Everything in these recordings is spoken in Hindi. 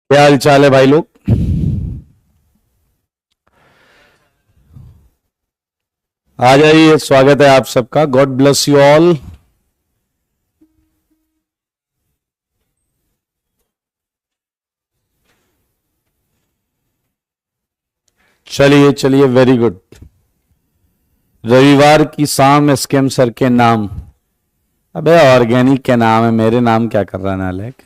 क्या हाल चाल है भाई लोग। आ जाइए, स्वागत है आप सबका। God bless you all. चलिए चलिए, वेरी गुड। रविवार की शाम एसकेएम सर के नाम। अबे ऑर्गेनिक के नाम है, मेरे नाम क्या कर रहा है नालायक।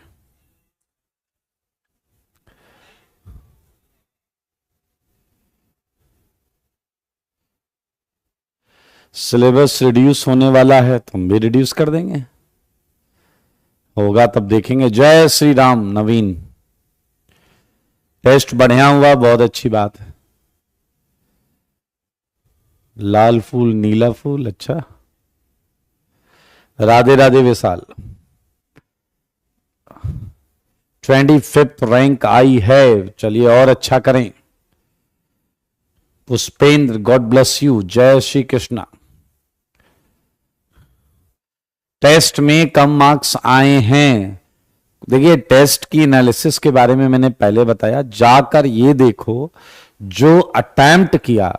सिलेबस रिड्यूस होने वाला है तो हम भी रिड्यूस कर देंगे, होगा तब देखेंगे। जय श्री राम। नवीन, टेस्ट बढ़िया हुआ, बहुत अच्छी बात है। लाल फूल नीला फूल, अच्छा। राधे राधे विशाल। 25th रैंक आई है, चलिए और अच्छा करें। Pushpendra, God bless you. जय श्री कृष्णा। टेस्ट में कम मार्क्स आए हैं। देखिए, टेस्ट की एनालिसिस के बारे में मैंने पहले बताया, जाकर ये देखो जो अटेम्प्ट किया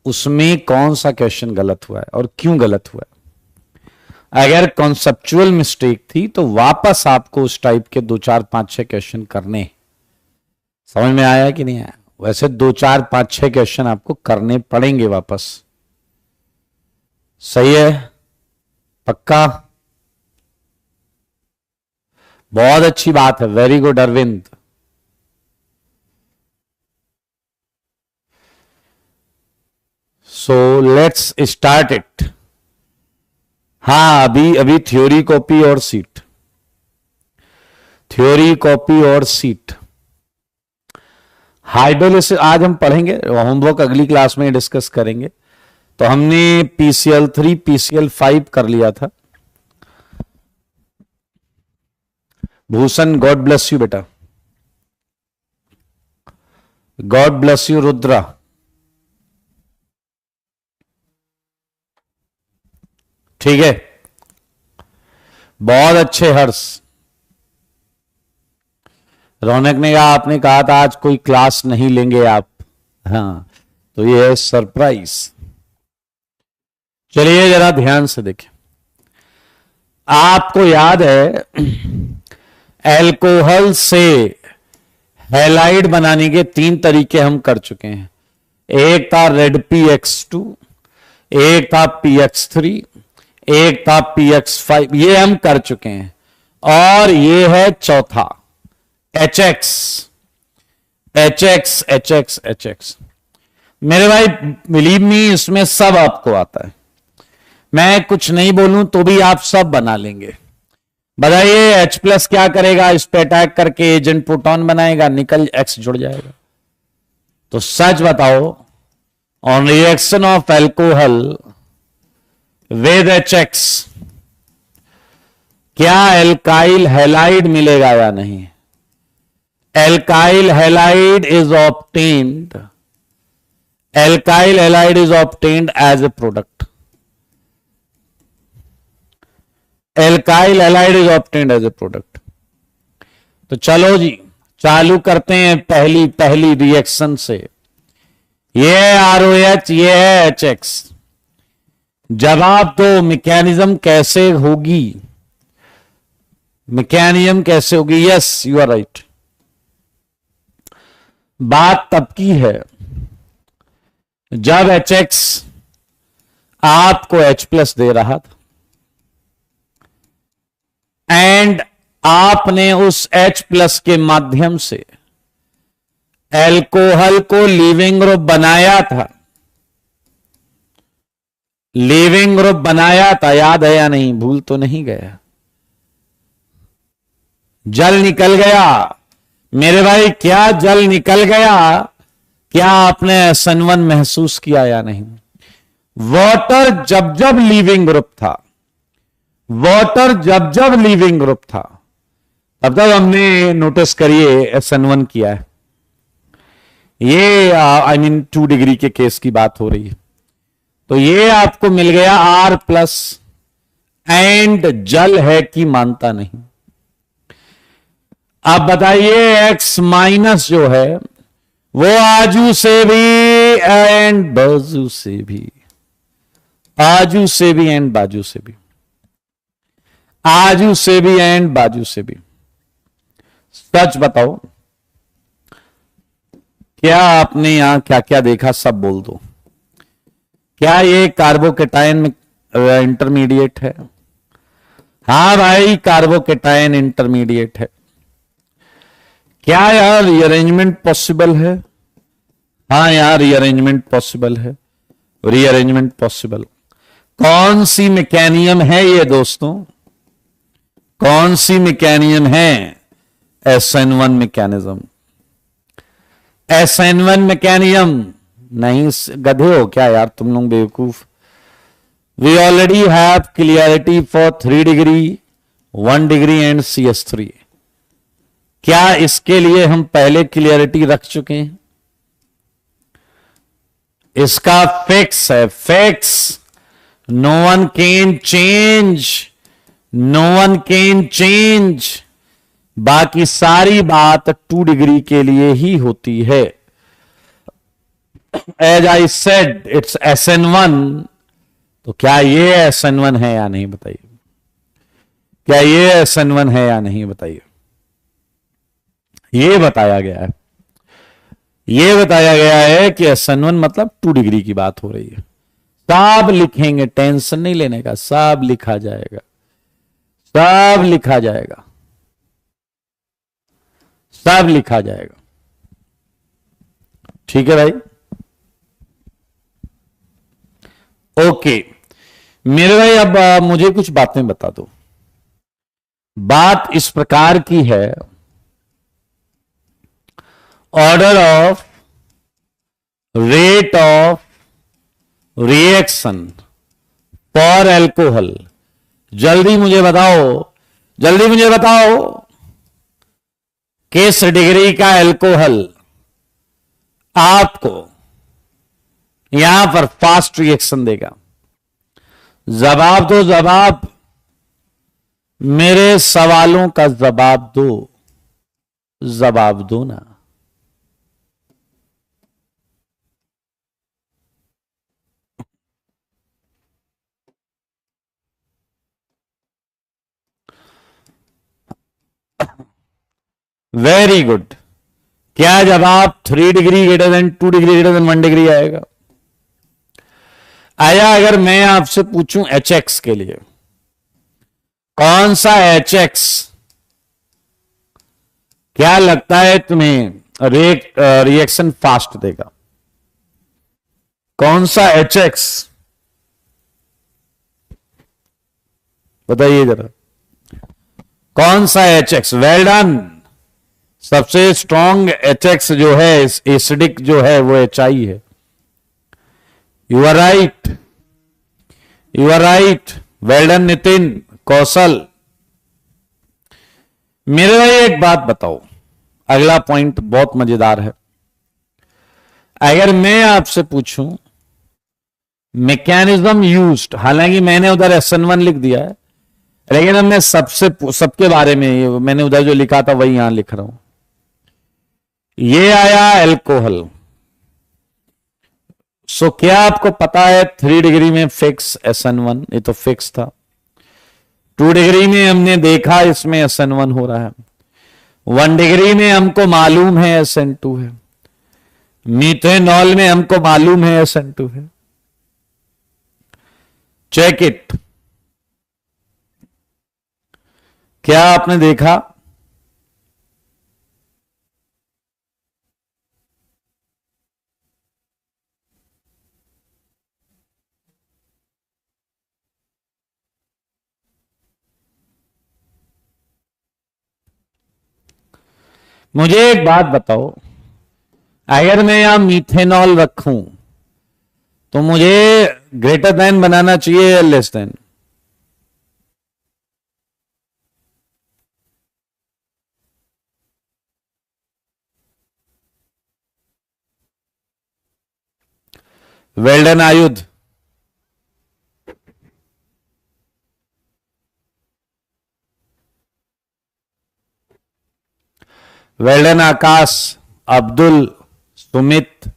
उसमें कौन सा क्वेश्चन गलत हुआ है और क्यों गलत हुआ है। अगर कॉन्सेप्चुअल मिस्टेक थी तो वापस आपको उस टाइप के 2 4 5 6 क्वेश्चन करने। समझ में आया कि नहीं आया? वैसे 2 4 5 6 क्वेश्चन आपको करने पड़ेंगे वापस। सही है? पक्का? बहुत अच्छी बात है, very good Arvind. So let's start it. हाँ, अभी अभी थ्योरी कॉपी और सीट, थ्योरी कॉपी और सीट। हाइड्रोलिसिस आज हम पढ़ेंगे, होमवर्क अगली क्लास में डिस्कस करेंगे। तो हमने PCl3 PCl5 कर लिया था। भूषण, गॉड ब्लेस यू बेटा। God bless you Rudra. ठीक है, बहुत अच्छे हर्ष। रौनक ने कहा, आपने कहा था आज कोई क्लास नहीं लेंगे आप। हाँ, तो ये है सरप्राइज। चलिए जरा ध्यान से देखें। आपको याद है एल्कोहल से हैलाइड बनाने के 3 तरीके हम कर चुके हैं। एक था रेड PX2, एक था PX3, एक था PX5। ये हम कर चुके हैं। और ये है चौथा HX। HX HX HX। मेरे भाई बिलीव मी, इसमें सब आपको आता है। मैं कुछ नहीं बोलूं तो भी आप सब बना लेंगे। बताइए H+ क्या करेगा? इस पे अटैक करके एजेंट प्रोटॉन बनाएगा, निकल X जुड़ जाएगा। तो सच बताओ, on reaction of alcohol with HX क्या एल्काइल हैलाइड मिलेगा या नहीं? Alkyl halide is obtained, alkyl halide is obtained as a product. Alkyl halide is obtained as a product. तो चलो जी, चालू करते हैं पहली पहली रिएक्शन से। ये है ROH, ये है HX। जवाब दो, मैकेनिज्म कैसे होगी? मैकेनिज्म कैसे होगी? Yes, you are right. बात तब की है जब HX आपको H+ दे रहा था एंड आपने उस H+ के माध्यम से एल्कोहल को लीविंग ग्रुप बनाया था। लीविंग ग्रुप बनाया था, याद है या नहीं? भूल तो नहीं गया? जल निकल गया मेरे भाई, क्या जल निकल गया? क्या आपने SN1 महसूस किया या नहीं? वाटर जब जब लीविंग ग्रुप था, वाटर जब जब लीविंग ग्रुप था, तब तक हमने नोटिस करिए SN1 किया है। ये आई मीन 2 डिग्री के केस की बात हो रही है। तो ये आपको मिल गया R+ एंड जल है कि मानता नहीं। अब बताइए एक्स माइनस जो है वो आजू से भी एंड बाजू से भी, आजू से भी एंड बाजू से भी, आजू से भी एंड बाजू से भी। सच बताओ, क्या आपने यहां क्या क्या देखा, सब बोल दो। क्या ये कार्बोकेटाइन में इंटरमीडिएट है? हाँ भाई, कार्बोकेटाइन इंटरमीडिएट है। क्या यार रीअरेंजमेंट पॉसिबल है? हाँ यार, रीअरेंजमेंट पॉसिबल है, रीअरेंजमेंट पॉसिबल। कौन सी मैकेनियम है ये दोस्तों? कौन सी मैकेनियम है? SN1 mechanism. SN1 मैकेनियम नहीं, गधे हो क्या यार तुम लोग, बेवकूफ। We already have clarity for 3 degree, 1 degree and CS3। क्या इसके लिए हम पहले क्लियरिटी रख चुके हैं? इसका फिक्स है, fix. No one can change, no one can change. बाकी सारी बात 2 डिग्री के लिए ही होती है। As I said it's SN1। तो क्या ये SN1 है या नहीं बताइए? क्या ये SN1 है या नहीं बताइए? ये बताया गया है, ये बताया गया है कि SN1 मतलब 2 डिग्री की बात हो रही है। सब लिखेंगे, टेंशन नहीं लेने का, सब लिखा जाएगा, सब लिखा जाएगा, सब लिखा जाएगा। ठीक है भाई, ओके। मेरे भाई अब मुझे कुछ बातें बता दो। बात इस प्रकार की है, order of rate of reaction for alcohol. जल्दी मुझे बताओ, जल्दी मुझे बताओ, किस डिग्री का एल्कोहल आपको यहां पर फास्ट रिएक्शन देगा? जवाब दो, जवाब, मेरे सवालों का जवाब दो, जवाब दो ना। Very good. क्या जवाब 3 degree greater than 2 degree greater than 1 degree आएगा? आया? अगर मैं आपसे पूछूं HX के लिए, कौन सा HX क्या लगता है तुम्हें रिएक्शन फास्ट देगा? कौन सा HX बताइए जरा, कौन सा HX? Well done. सबसे स्ट्रॉन्ग HX जो है, एसिडिक जो है, वो HI है। You are right, you are right. Well done Nitin, Kaushal. मेरे भाई एक बात बताओ, अगला पॉइंट बहुत मजेदार है। अगर मैं आपसे पूछूं मैकेनिज्म यूज्ड, हालांकि मैंने उधर SN1 लिख दिया है, लेकिन अब मैं सबके बारे में मैंने उधर जो लिखा था वही यहां लिख रहा हूं। ये आया एल्कोहल। सो क्या आपको पता है 3 डिग्री में फिक्स SN1, ये तो फिक्स था। 2 डिग्री में हमने देखा इसमें SN1 हो रहा है। 1 डिग्री में हमको मालूम है SN2 है। मीथेनॉल में हमको मालूम है SN2 है। Check it. क्या आपने देखा? मुझे एक बात बताओ, अगर मैं यहां मीथेनॉल रखूं तो मुझे ग्रेटर देन बनाना चाहिए या लेस देन? वेल डन आयुध। वेल्डन आकाश, अब्दुल, सुमित।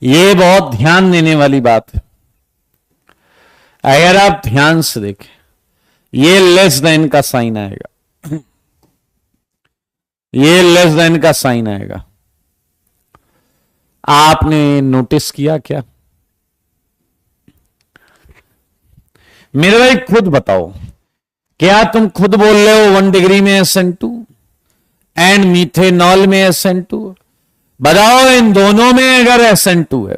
ये बहुत ध्यान देने वाली बात है। अगर आप ध्यान से देखें, ये लेस देन का साइन आएगा, ये लेस देन का साइन आएगा। आपने नोटिस किया क्या? मेरे भाई खुद बताओ, क्या तुम खुद बोल रहे हो 1 डिग्री में SN2 एंड मीथेनॉल में SN2? बताओ इन दोनों में अगर SN2 है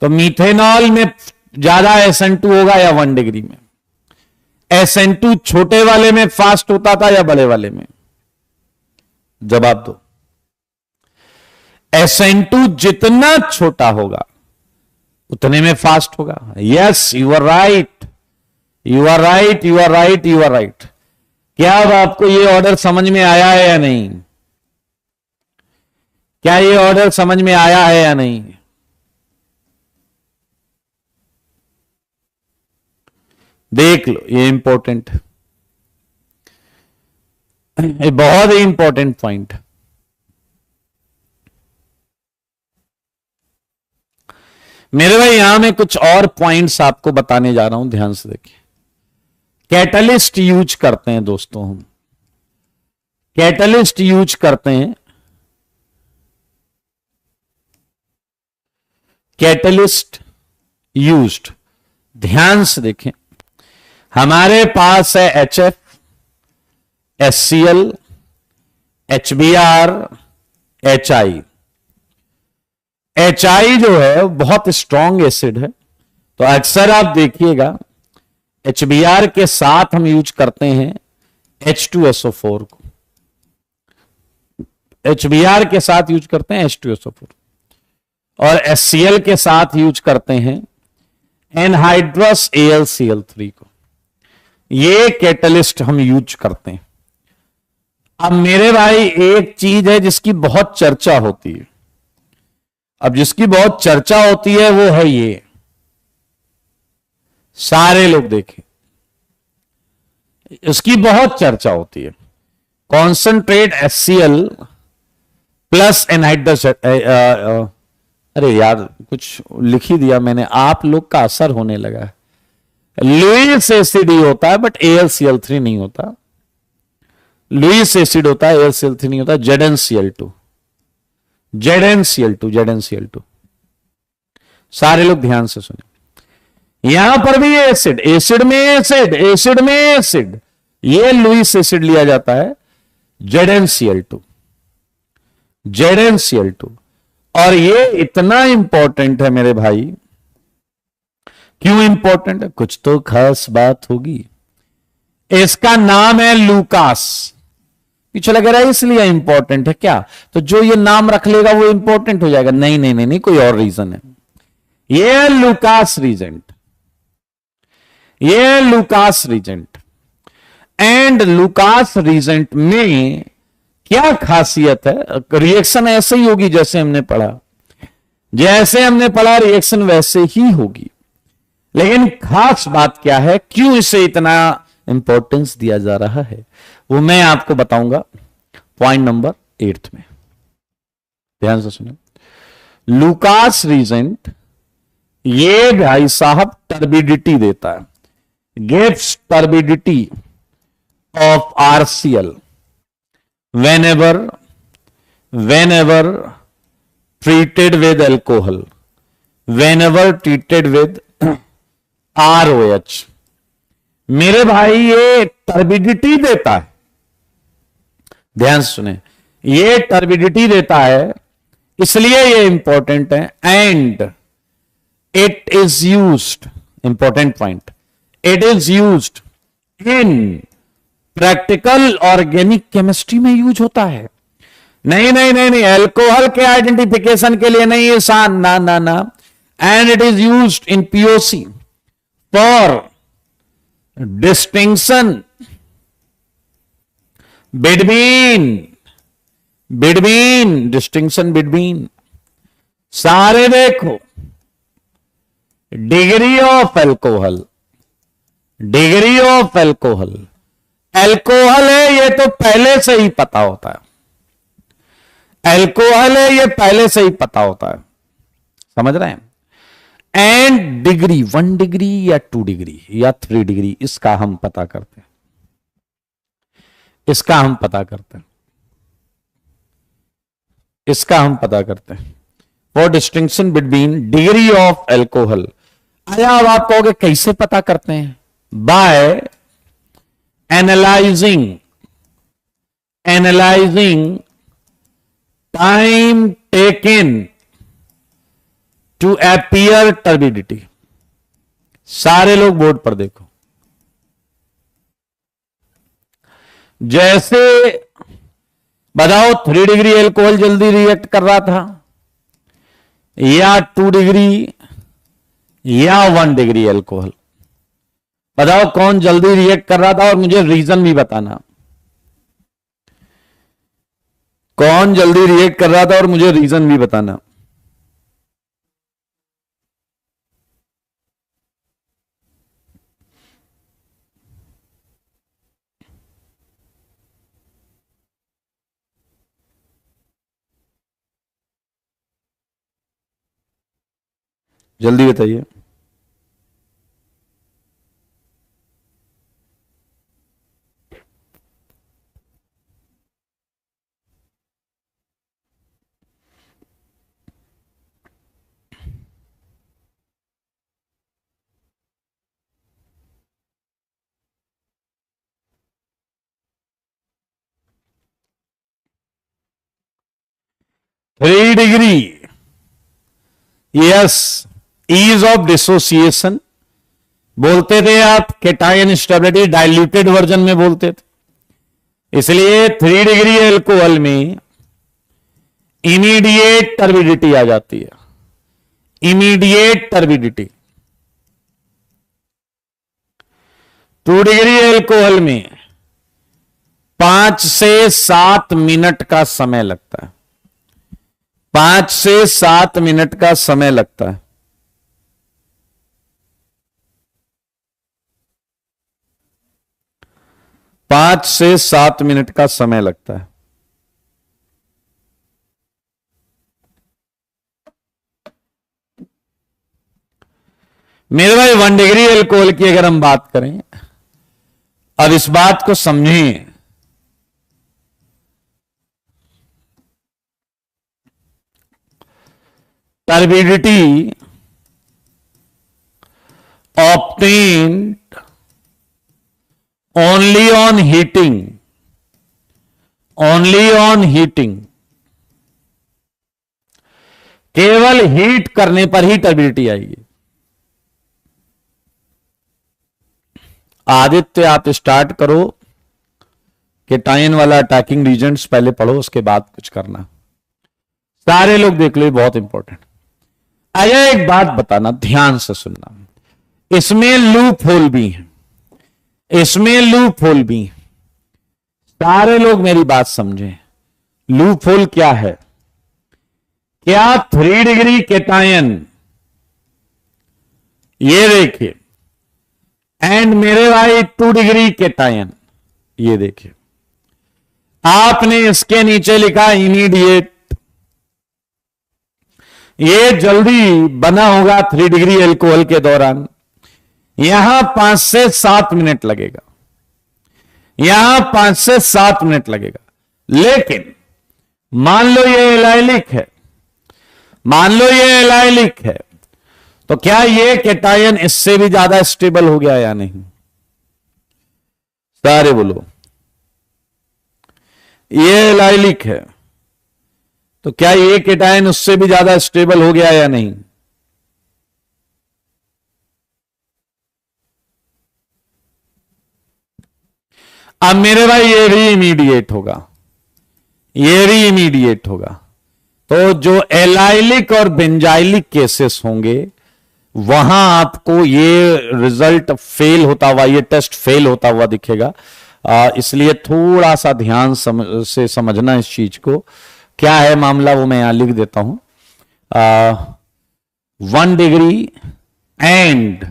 तो मीथेनॉल में ज्यादा SN2 होगा या 1 डिग्री में? SN2 छोटे वाले में फास्ट होता था या बड़े वाले में? जवाब दो। SN2 जितना छोटा होगा उतने में फास्ट होगा। Yes, you are right, you are right, you are right, you are right. क्या अब आपको ये ऑर्डर समझ में आया है या नहीं? क्या ये ऑर्डर समझ में आया है या नहीं? देख लो, ये इंपॉर्टेंट है, ये बहुत ही इंपॉर्टेंट पॉइंट है। मेरे भाई यहां में कुछ और पॉइंट्स आपको बताने जा रहा हूं, ध्यान से देखिए। कैटलिस्ट यूज करते हैं दोस्तों, हम कैटलिस्ट यूज करते हैं, कैटलिस्ट यूज्ड। ध्यान से देखें, हमारे पास है HF, HCl, HBr, HI। HI जो है बहुत स्ट्रॉन्ग एसिड है, तो अक्सर आप देखिएगा HBr के साथ हम यूज करते हैं H2SO4 को, HBr के साथ यूज करते हैं H2SO4, और HCl के साथ यूज करते हैं एनहाइड्रस AlCl3 को। ये कैटलिस्ट हम यूज करते हैं। अब मेरे भाई एक चीज है जिसकी बहुत चर्चा होती है, अब जिसकी बहुत चर्चा होती है वो है ये, सारे लोग देखें, इसकी बहुत चर्चा होती है। कॉन्सेंट्रेट HCl प्लस एनहाइड्रस, अरे यार कुछ लिख ही दिया मैंने, आप लोग का असर होने लगा है। लुईस एसिड ही होता है बट AlCl3 नहीं होता, लुईस एसिड होता है, AlCl3 नहीं होता। ZnCl2, ZnCl2, ZnCl2। सारे लोग ध्यान से सुने, यहां पर भी एसिड, एसिड में एसिड, एसिड में एसिड, ये लुईस एसिड लिया जाता है ZnCl2, ZnCl2। और ये इतना इंपॉर्टेंट है मेरे भाई, क्यों इंपॉर्टेंट है? कुछ तो खास बात होगी। इसका नाम है लूकास। पीछे लग रहा है इसलिए इंपॉर्टेंट है क्या? तो जो ये नाम रख लेगा वो इंपॉर्टेंट हो जाएगा? नहीं नहीं नहीं नहीं, कोई और रीजन है। ये है लूकास रीजेंट, ये है Lucas reagent. And Lucas reagent में क्या खासियत है? रिएक्शन ऐसे ही होगी जैसे हमने पढ़ा, जैसे हमने पढ़ा रिएक्शन वैसे ही होगी, लेकिन खास बात क्या है, क्यों इसे इतना इंपॉर्टेंस दिया जा रहा है, वो मैं आपको बताऊंगा पॉइंट नंबर 8 में। ध्यान से सुनिए, लूकास रीजेंट ये भाई साहब टर्बिडिटी देता है, gives turbidity of RCl whenever treated with alcohol, whenever treated with ROH। मेरे भाई ये टर्बिडिटी देता है, ध्यान से सुने, ये टर्बिडिटी देता है, इसलिए ये इंपॉर्टेंट है। And it is used, important point, it is used in practical organic chemistry में यूज होता है। नहीं नहीं नहीं नहीं, अल्कोहल के आइडेंटिफिकेशन के लिए नहीं, सान ना ना ना। And it is used in POC for distinction between distinction between, सारे देखो, degree of alcohol, degree of alcohol alcohol है ये तो पहले से ही पता होता है, अल्कोहल है ये पहले से ही पता होता है, समझ रहे हैं। एंड डिग्री 1 डिग्री या 2 डिग्री या 3 डिग्री इसका हम पता करते हैं, इसका हम पता करते हैं, इसका हम पता करते हैं। For distinction between degree of alcohol. आया अब आप कहोगे कैसे पता करते हैं? By analysing time taken to appear turbidity. सारे लोग बोर्ड पर देखो, जैसे बताओ 3 डिग्री एल्कोहल जल्दी रिएक्ट कर रहा था या 2 डिग्री या 1 डिग्री एल्कोहल? बताओ कौन जल्दी रिएक्ट कर रहा था और मुझे रीजन भी बताना। कौन जल्दी रिएक्ट कर रहा था और मुझे रीजन भी बताना। जल्दी बताइए। Three degree, yes, ease of dissociation बोलते थे आप, केटायन स्टेबिलिटी डाइल्यूटेड वर्जन में बोलते थे। इसलिए 3 डिग्री एल्कोहल में इमीडिएट टर्बिडिटी आ जाती है, इमीडिएट टर्बिडिटी। 2 डिग्री एल्कोहल में 5 से 7 मिनट का समय लगता है, 5 से 7 मिनट का समय लगता है। पांच से 7 मिनट का समय लगता है। मेरे भाई 1 डिग्री एल्कोहल की अगर हम बात करें, अब इस बात को समझें, turbidity obtained only on heating, only on heating, केवल हीट करने पर ही टर्बिडिटी आएगी। आदित्य आप स्टार्ट करो, केटायन वाला अटैकिंग रीजेंट्स पहले पढ़ो, उसके बाद कुछ करना। सारे लोग देख लो, बहुत इंपॉर्टेंट। आया एक बात बताना, ध्यान से सुनना, इसमें लूप होल भी है, इसमें लूप होल भी है। सारे लोग मेरी बात समझें, लूप होल क्या है? क्या 3 डिग्री केटायन, ये देखिए, एंड मेरे भाई 2 डिग्री केटायन, ये देखिए, आपने इसके नीचे लिखा इमीडिएट, ये जल्दी बना होगा 3 डिग्री एल्कोहल के दौरान। यहां 5 से 7 मिनट लगेगा, यहां 5 से 7 मिनट लगेगा। लेकिन मान लो ये एलाइलिक है, मान लो ये एलाइलिक है, तो क्या ये केटायन इससे भी ज्यादा स्टेबल हो गया या नहीं? सारे बोलो। ये एलाइलिक है, तो क्या ये केटायन उससे भी ज्यादा स्टेबल हो गया या नहीं? अब मेरे भाई ये भी इमीडिएट होगा, ये भी इमीडिएट होगा। तो जो एलाइलिक और बेंजाइलिक केसेस होंगे वहां आपको ये रिजल्ट फेल होता हुआ, ये टेस्ट फेल होता हुआ दिखेगा। इसलिए थोड़ा सा ध्यान से समझना इस चीज को। क्या है मामला वो मैं यहां लिख देता हूं। 1 डिग्री एंड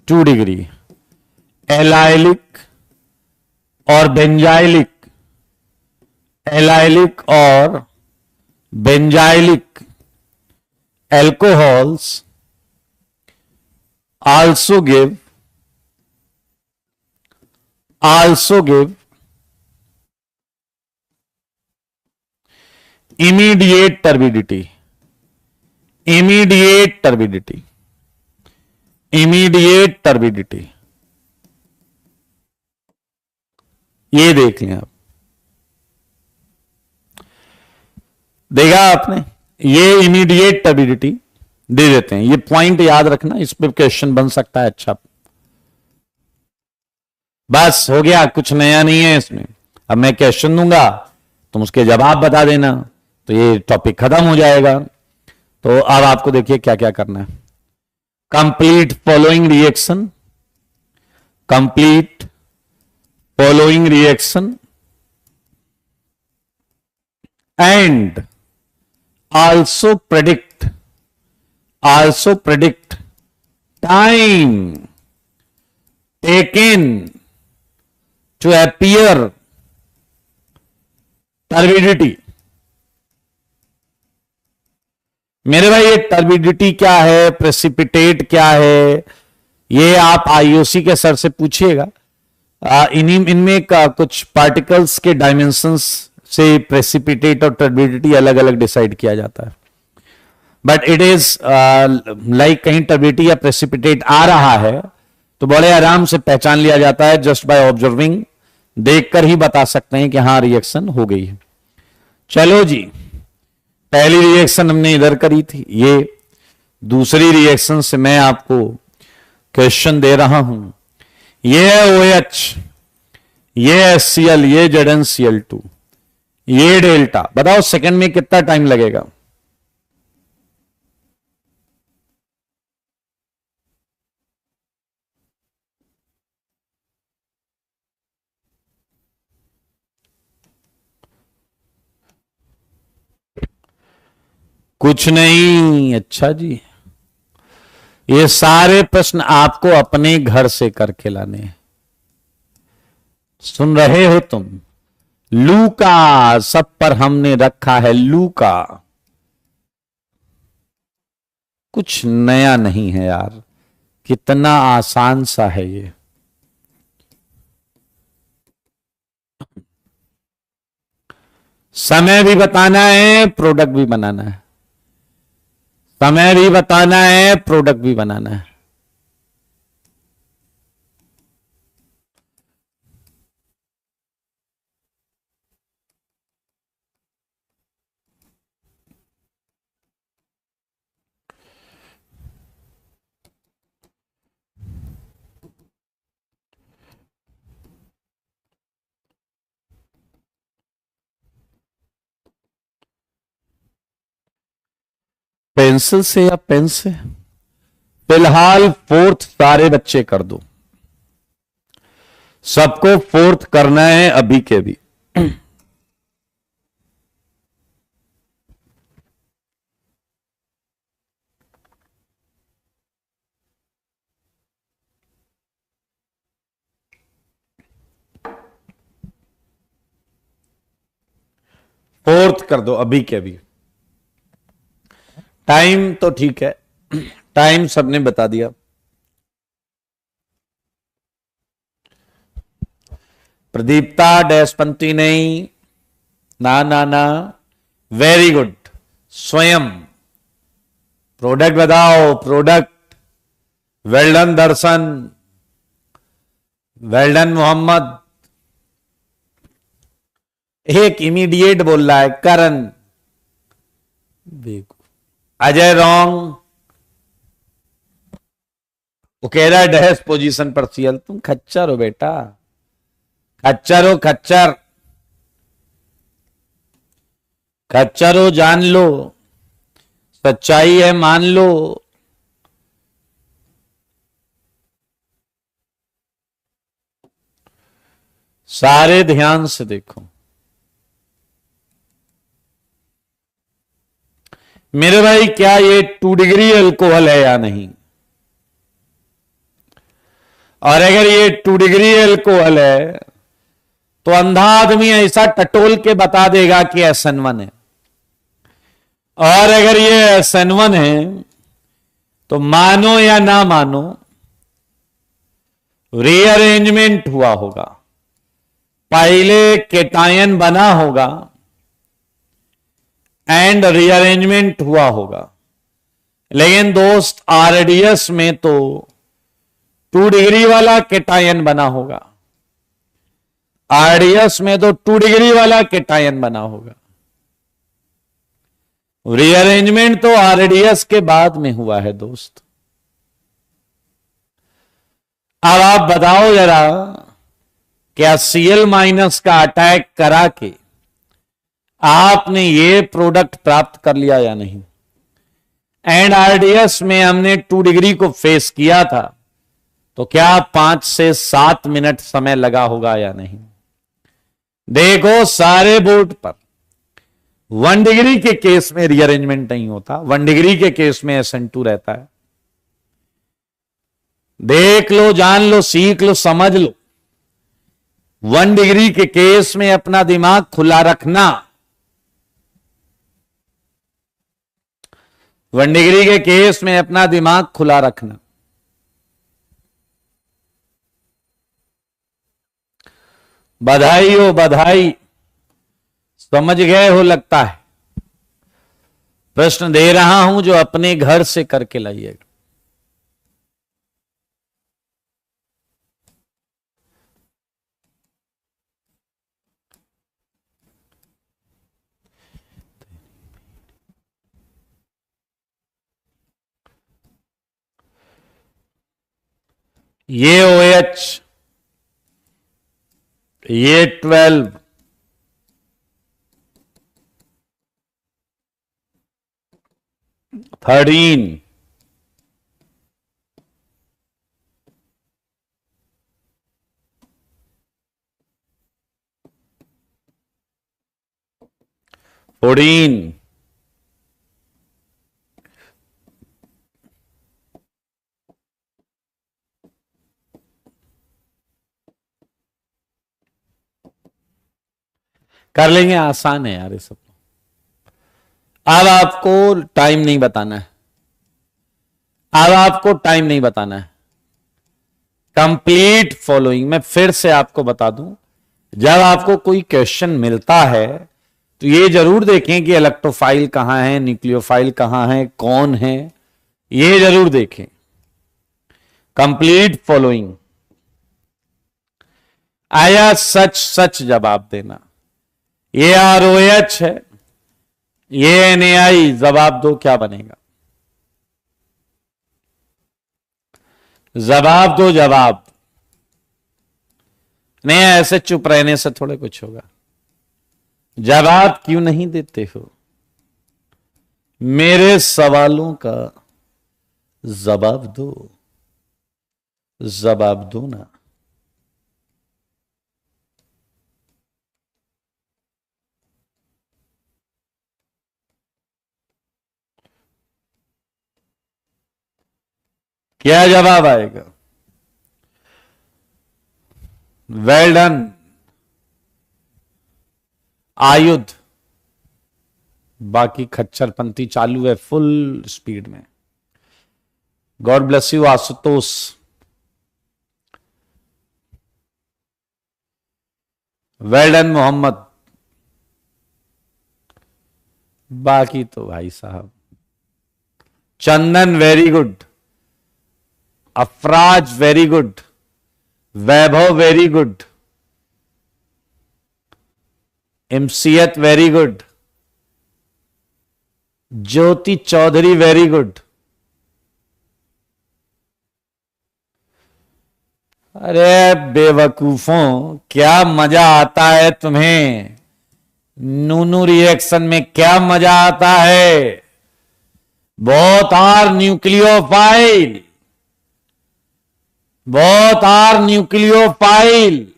2 डिग्री एलाइलिक और बेंजाइलिक, एलाइलिक और benzylic alcohols also give immediate turbidity, ये देख लें आप, देखा आपने, ये इमीडिएट टर्बिडिटी दे देते हैं। ये पॉइंट याद रखना, इस पे क्वेश्चन बन सकता है। अच्छा, बस हो गया, कुछ नया नहीं है इसमें। अब मैं क्वेश्चन दूंगा, तुम उसके जवाब बता देना, तो ये टॉपिक खत्म हो जाएगा। तो अब आपको देखिए क्या क्या करना है। Complete following reaction, complete following reaction and also predict time taken to appear turbidity। मेरे भाई ये टर्बिडिटी क्या है, प्रेसिपिटेट क्या है, ये आप आईओसी के सर से पूछिएगा। इनमें कुछ पार्टिकल्स के डायमेंशंस से प्रेसिपिटेट और टर्बिडिटी अलग अलग डिसाइड किया जाता है। बट इट इज लाइक कहीं टर्बिडिटी या प्रेसिपिटेट आ रहा है तो बड़े आराम से पहचान लिया जाता है, जस्ट बाय ऑब्जर्विंग, देखकर ही बता सकते हैं कि हाँ रिएक्शन हो गई है। चलो जी, पहली रिएक्शन हमने इधर करी थी, ये दूसरी रिएक्शन से मैं आपको क्वेश्चन दे रहा हूं। ये है OH, ये HCl, ये ZnCl2, ये डेल्टा। बताओ सेकंड में कितना टाइम लगेगा? कुछ नहीं। अच्छा जी, ये सारे प्रश्न आपको अपने घर से करके लाने हैं। सुन रहे हो तुम? लू का सब पर हमने रखा है लू का। कुछ नया नहीं है यार, कितना आसान सा है ये। समय भी बताना है, प्रोडक्ट भी बनाना है। समय भी बताना है, प्रोडक्ट भी बनाना है। पेंसिल से या पेन से? फिलहाल फोर्थ सारे बच्चे कर दो, सबको फोर्थ करना है अभी के भी। फोर्थ कर दो अभी के अभी। टाइम तो ठीक है, टाइम सबने बता दिया। प्रदीप्ता डैशपंती नहीं, ना ना ना, वेरी गुड। स्वयं प्रोडक्ट बताओ, प्रोडक्ट। वेल डन दर्शन, वेल डन मोहम्मद। एक इमीडिएट बोल रहा है करण। देखो अजय रॉन्ग, वो कह रहा है डैश पोजीशन पर सीएल। तुम खच्चर हो बेटा, खच्चर हो, खच्चर खच्चर हो, जान लो, सच्चाई है मान लो। सारे ध्यान से देखो मेरे भाई, क्या ये 2 डिग्री अल्कोहल है या नहीं? और अगर ये 2 डिग्री अल्कोहल है तो अंधा आदमी ऐसा टटोल के बता देगा कि SN1 है। और अगर ये SN1 है तो मानो या ना मानो रीअरेंजमेंट हुआ होगा, पहले केटायन बना होगा एंड रीअरेंजमेंट हुआ होगा। लेकिन दोस्त RDS में तो 2 डिग्री वाला केटायन बना होगा, RDS में तो 2 डिग्री वाला केटायन बना होगा। रीअरेंजमेंट तो RDS के बाद में हुआ है दोस्त। अब आप बताओ जरा, क्या Cl- का अटैक करा के आपने ये प्रोडक्ट प्राप्त कर लिया या नहीं? एंड RDS में हमने 2 डिग्री को फेस किया था, तो क्या 5 से 7 मिनट समय लगा होगा या नहीं? देखो सारे बोर्ड पर 1 डिग्री के केस में रीअरेंजमेंट नहीं होता, 1 डिग्री के केस में SN2 रहता है। देख लो, जान लो, सीख लो, समझ लो। 1 डिग्री के केस में अपना दिमाग खुला रखना। 1 डिग्री के केस में अपना दिमाग खुला रखना। बधाई हो बधाई, समझ गए हो लगता है। प्रश्न दे रहा हूं जो अपने घर से करके लाइएगा। ये OH, ये 12, थर्टीन, फोर्टीन, कर लेंगे, आसान है यार ये सब। अब आपको टाइम नहीं बताना है, अब आपको टाइम नहीं बताना है। कंप्लीट फॉलोइंग मैं फिर से आपको बता दूं, जब आपको कोई क्वेश्चन मिलता है तो ये जरूर देखें कि इलेक्ट्रोफाइल कहां है, न्यूक्लियोफाइल कहां है, कौन है, ये जरूर देखें। कंप्लीट फॉलोइंग आया, सच सच जवाब देना। ये ROH है, ये NaI, जवाब दो क्या बनेगा? जवाब दो, जवाब। नहीं, ऐसे चुप रहने से थोड़े कुछ होगा। जवाब क्यों नहीं देते हो? मेरे सवालों का जवाब दो, जवाब दो ना। क्या जवाब आएगा? वेल डन आयुध। बाकी खच्चरपंथी चालू है फुल स्पीड में। God bless you Ashutosh. Well done Mohammad. बाकी तो भाई साहब, Chandan very good, Afraz very good, Vaibhav very good, Imsiyat very good, Jyoti Chaudhary very good. अरे बेवकूफों, क्या मजा आता है तुम्हें? नूनू रिएक्शन में क्या मजा आता है? Both are nucleophile, both are nucleophile.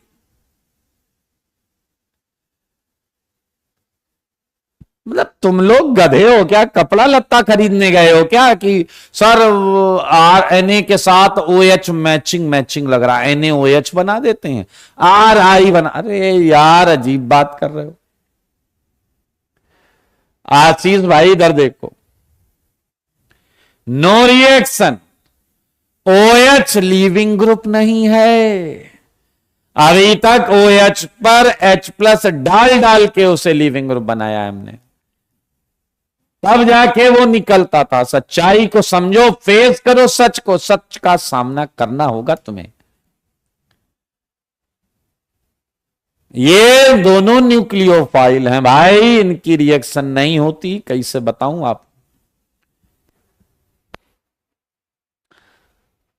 मतलब तुम लोग गधे हो क्या? कपड़ा लत्ता खरीदने गए हो क्या कि सर RNA के साथ OH मैचिंग मैचिंग लग रहा है, NaOH बना देते हैं, RI बना। अरे यार अजीब बात कर रहे हो। आशीष भाई इधर देखो, no reaction, OH leaving group नहीं है। अभी तक OH पर H+ डाल डाल के उसे लीविंग ग्रुप बनाया हमने, तब जाके वो निकलता था। सच्चाई को समझो, फेस करो सच को, सच का सामना करना होगा तुम्हें। ये दोनों न्यूक्लियोफाइल हैं भाई, इनकी रिएक्शन नहीं होती, कैसे बताऊं आप।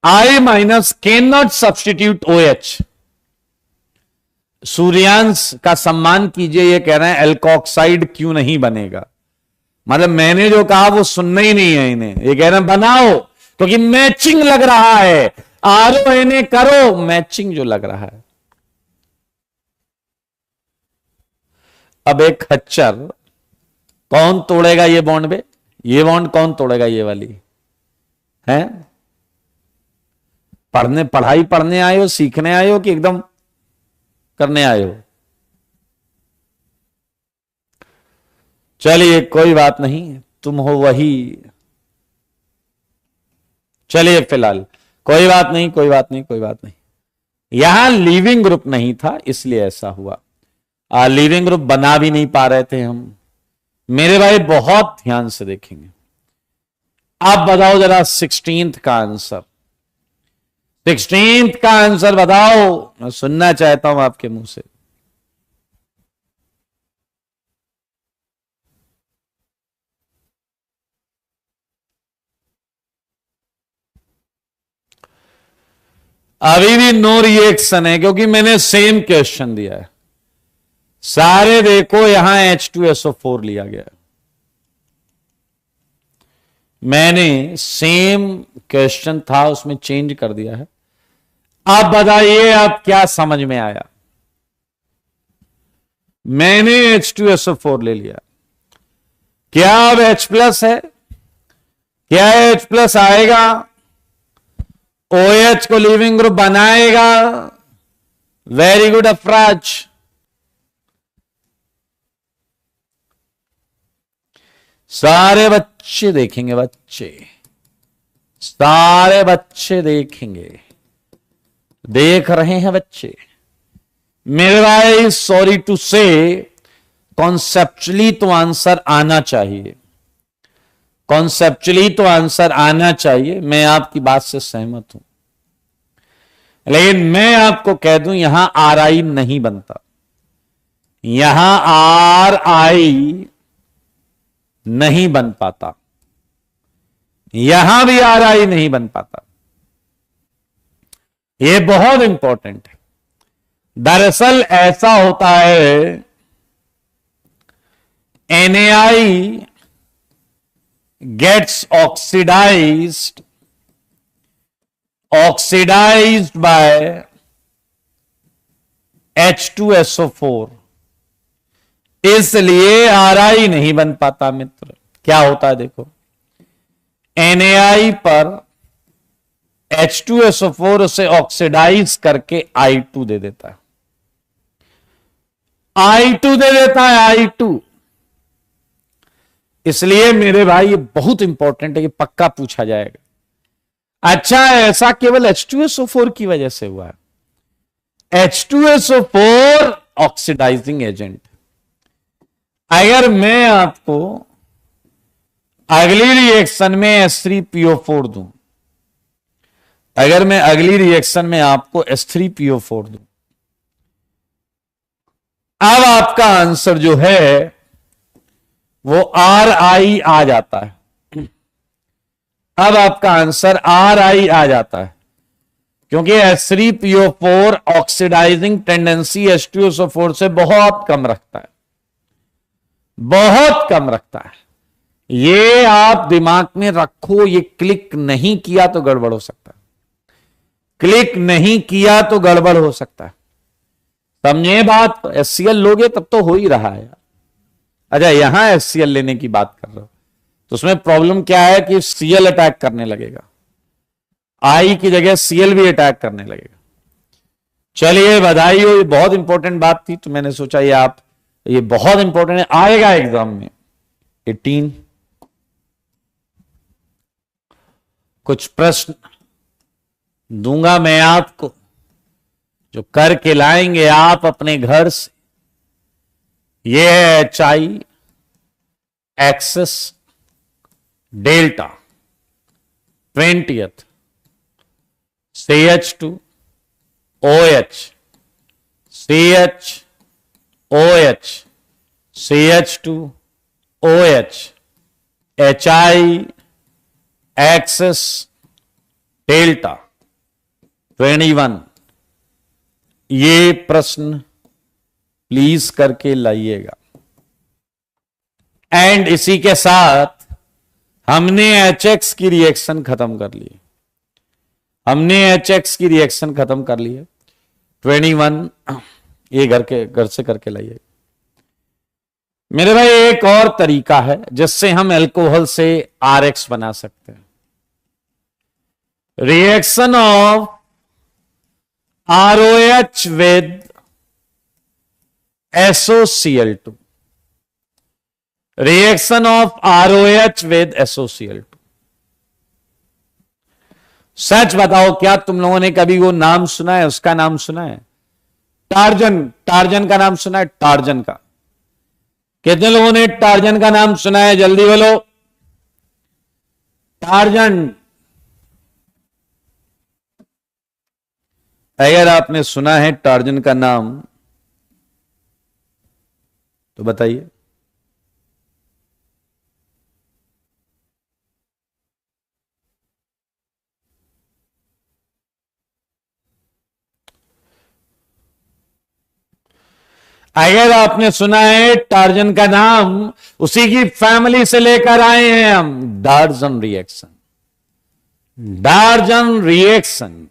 I- can not substitute OH। Suryansh का सम्मान कीजिए, ये कह रहे हैं एल्कोक्साइड क्यों नहीं बनेगा। मतलब मैंने जो कहा वो सुनना ही नहीं है इन्हें। ये कह रहे हैं बनाओ क्योंकि मैचिंग लग रहा है, RONA करो, मैचिंग जो लग रहा है। अब एक खच्चर कौन तोड़ेगा ये बॉन्ड बे? ये बॉन्ड कौन तोड़ेगा? ये वाली है। पढ़ाई पढ़ने आए हो, सीखने आए हो कि एकदम करने आए हो? चलिए कोई बात नहीं, तुम हो वही। चलिए फिलहाल कोई बात नहीं, कोई बात नहीं, कोई बात नहीं। यहां लीविंग ग्रुप नहीं था इसलिए ऐसा हुआ। लीविंग ग्रुप बना भी नहीं पा रहे थे हम। मेरे भाई बहुत ध्यान से देखेंगे। आप बताओ जरा 16th का आंसर, 16th का आंसर बताओ, मैं सुनना चाहता हूं आपके मुंह से। अभी भी नो रिएक्शन है क्योंकि मैंने सेम क्वेश्चन दिया है। सारे देखो यहां H2SO4 लिया गया है। मैंने सेम क्वेश्चन था उसमें चेंज कर दिया है। आप बताइए आप क्या समझ में आया। मैंने H2SO4 ले लिया, क्या अब H+ है? क्या H+ आएगा? OH को लीविंग ग्रुप बनाएगा। Very good Afraz. सारे बच्चे देखेंगे, बच्चे, सारे बच्चे देखेंगे, देख रहे हैं बच्चे। मेरे भाई सॉरी टू से, कॉन्सेप्चुअली तो आंसर आना चाहिए, कॉन्सेप्चुअली तो आंसर आना चाहिए। मैं आपकी बात से सहमत हूं, लेकिन मैं आपको कह दूं यहां RI नहीं बनता, यहां RI नहीं बन पाता, यहां भी RI नहीं बन पाता। यह बहुत इंपॉर्टेंट है। दरअसल ऐसा होता है, NaI gets oxidized by H2SO4, इसलिए RI नहीं बन पाता। मित्र क्या होता है देखो, NaI पर H2SO4 उसे ऑक्सीडाइज करके I2 दे देता है, I2 दे देता है, I2। इसलिए मेरे भाई ये बहुत इंपॉर्टेंट है, ये पक्का पूछा जाएगा। अच्छा ऐसा केवल H2SO4 की वजह से हुआ है। H2SO4 oxidising agent. अगर मैं आपको अगली रिएक्शन में H3PO4 दूं, अगर मैं अगली रिएक्शन में आपको H3PO4 दूं, अब आपका आंसर जो है वो RI आ जाता है। अब आपका आंसर RI आ जाता है क्योंकि H3PO4 ऑक्सीडाइजिंग टेंडेंसी H2SO4 से बहुत कम रखता है, बहुत कम रखता है। ये आप दिमाग में रखो, ये क्लिक नहीं किया तो गड़बड़ हो सकता है, क्लिक नहीं किया तो गड़बड़ हो सकता है। समझे बात? HCl लोगे तब तो हो ही रहा है यार। अच्छा यहां HCl लेने की बात कर रहे हो, तो उसमें प्रॉब्लम क्या है कि Cl अटैक करने लगेगा, I की जगह Cl भी अटैक करने लगेगा। चलिए बधाई हो, ये बहुत इंपॉर्टेंट बात थी, तो मैंने सोचा ये बहुत इंपॉर्टेंट है, आएगा एग्जाम में। 18 कुछ प्रश्न दूंगा मैं आपको, जो करके लाएंगे आप अपने घर से। ये है HI excess delta 20th CH2 OH CH OH CH2 OH HI excess delta 21। ये प्रश्न प्लीज करके लाइएगा। एंड इसी के साथ हमने HX की रिएक्शन खत्म कर ली, हमने HX की रिएक्शन खत्म कर ली है। 21 ये घर से करके लाइए। मेरे भाई एक और तरीका है जिससे हम अल्कोहल से RX बना सकते हैं। Reaction of ROH with SOCl2, reaction of ROH with SOCl2। सच बताओ, क्या तुम लोगों ने कभी वो नाम सुना है, उसका नाम सुना है? टार्जन, टार्जन का नाम सुना है? टार्जन का कितने लोगों ने टार्जन का नाम सुना है? जल्दी बोलो। टार्जन, अगर आपने सुना है टार्जन का नाम तो बताइए। अगर आपने सुना है टार्जन का नाम, उसी की फैमिली से लेकर आए हैं हम डार्जन रिएक्शन। डार्जन रिएक्शन,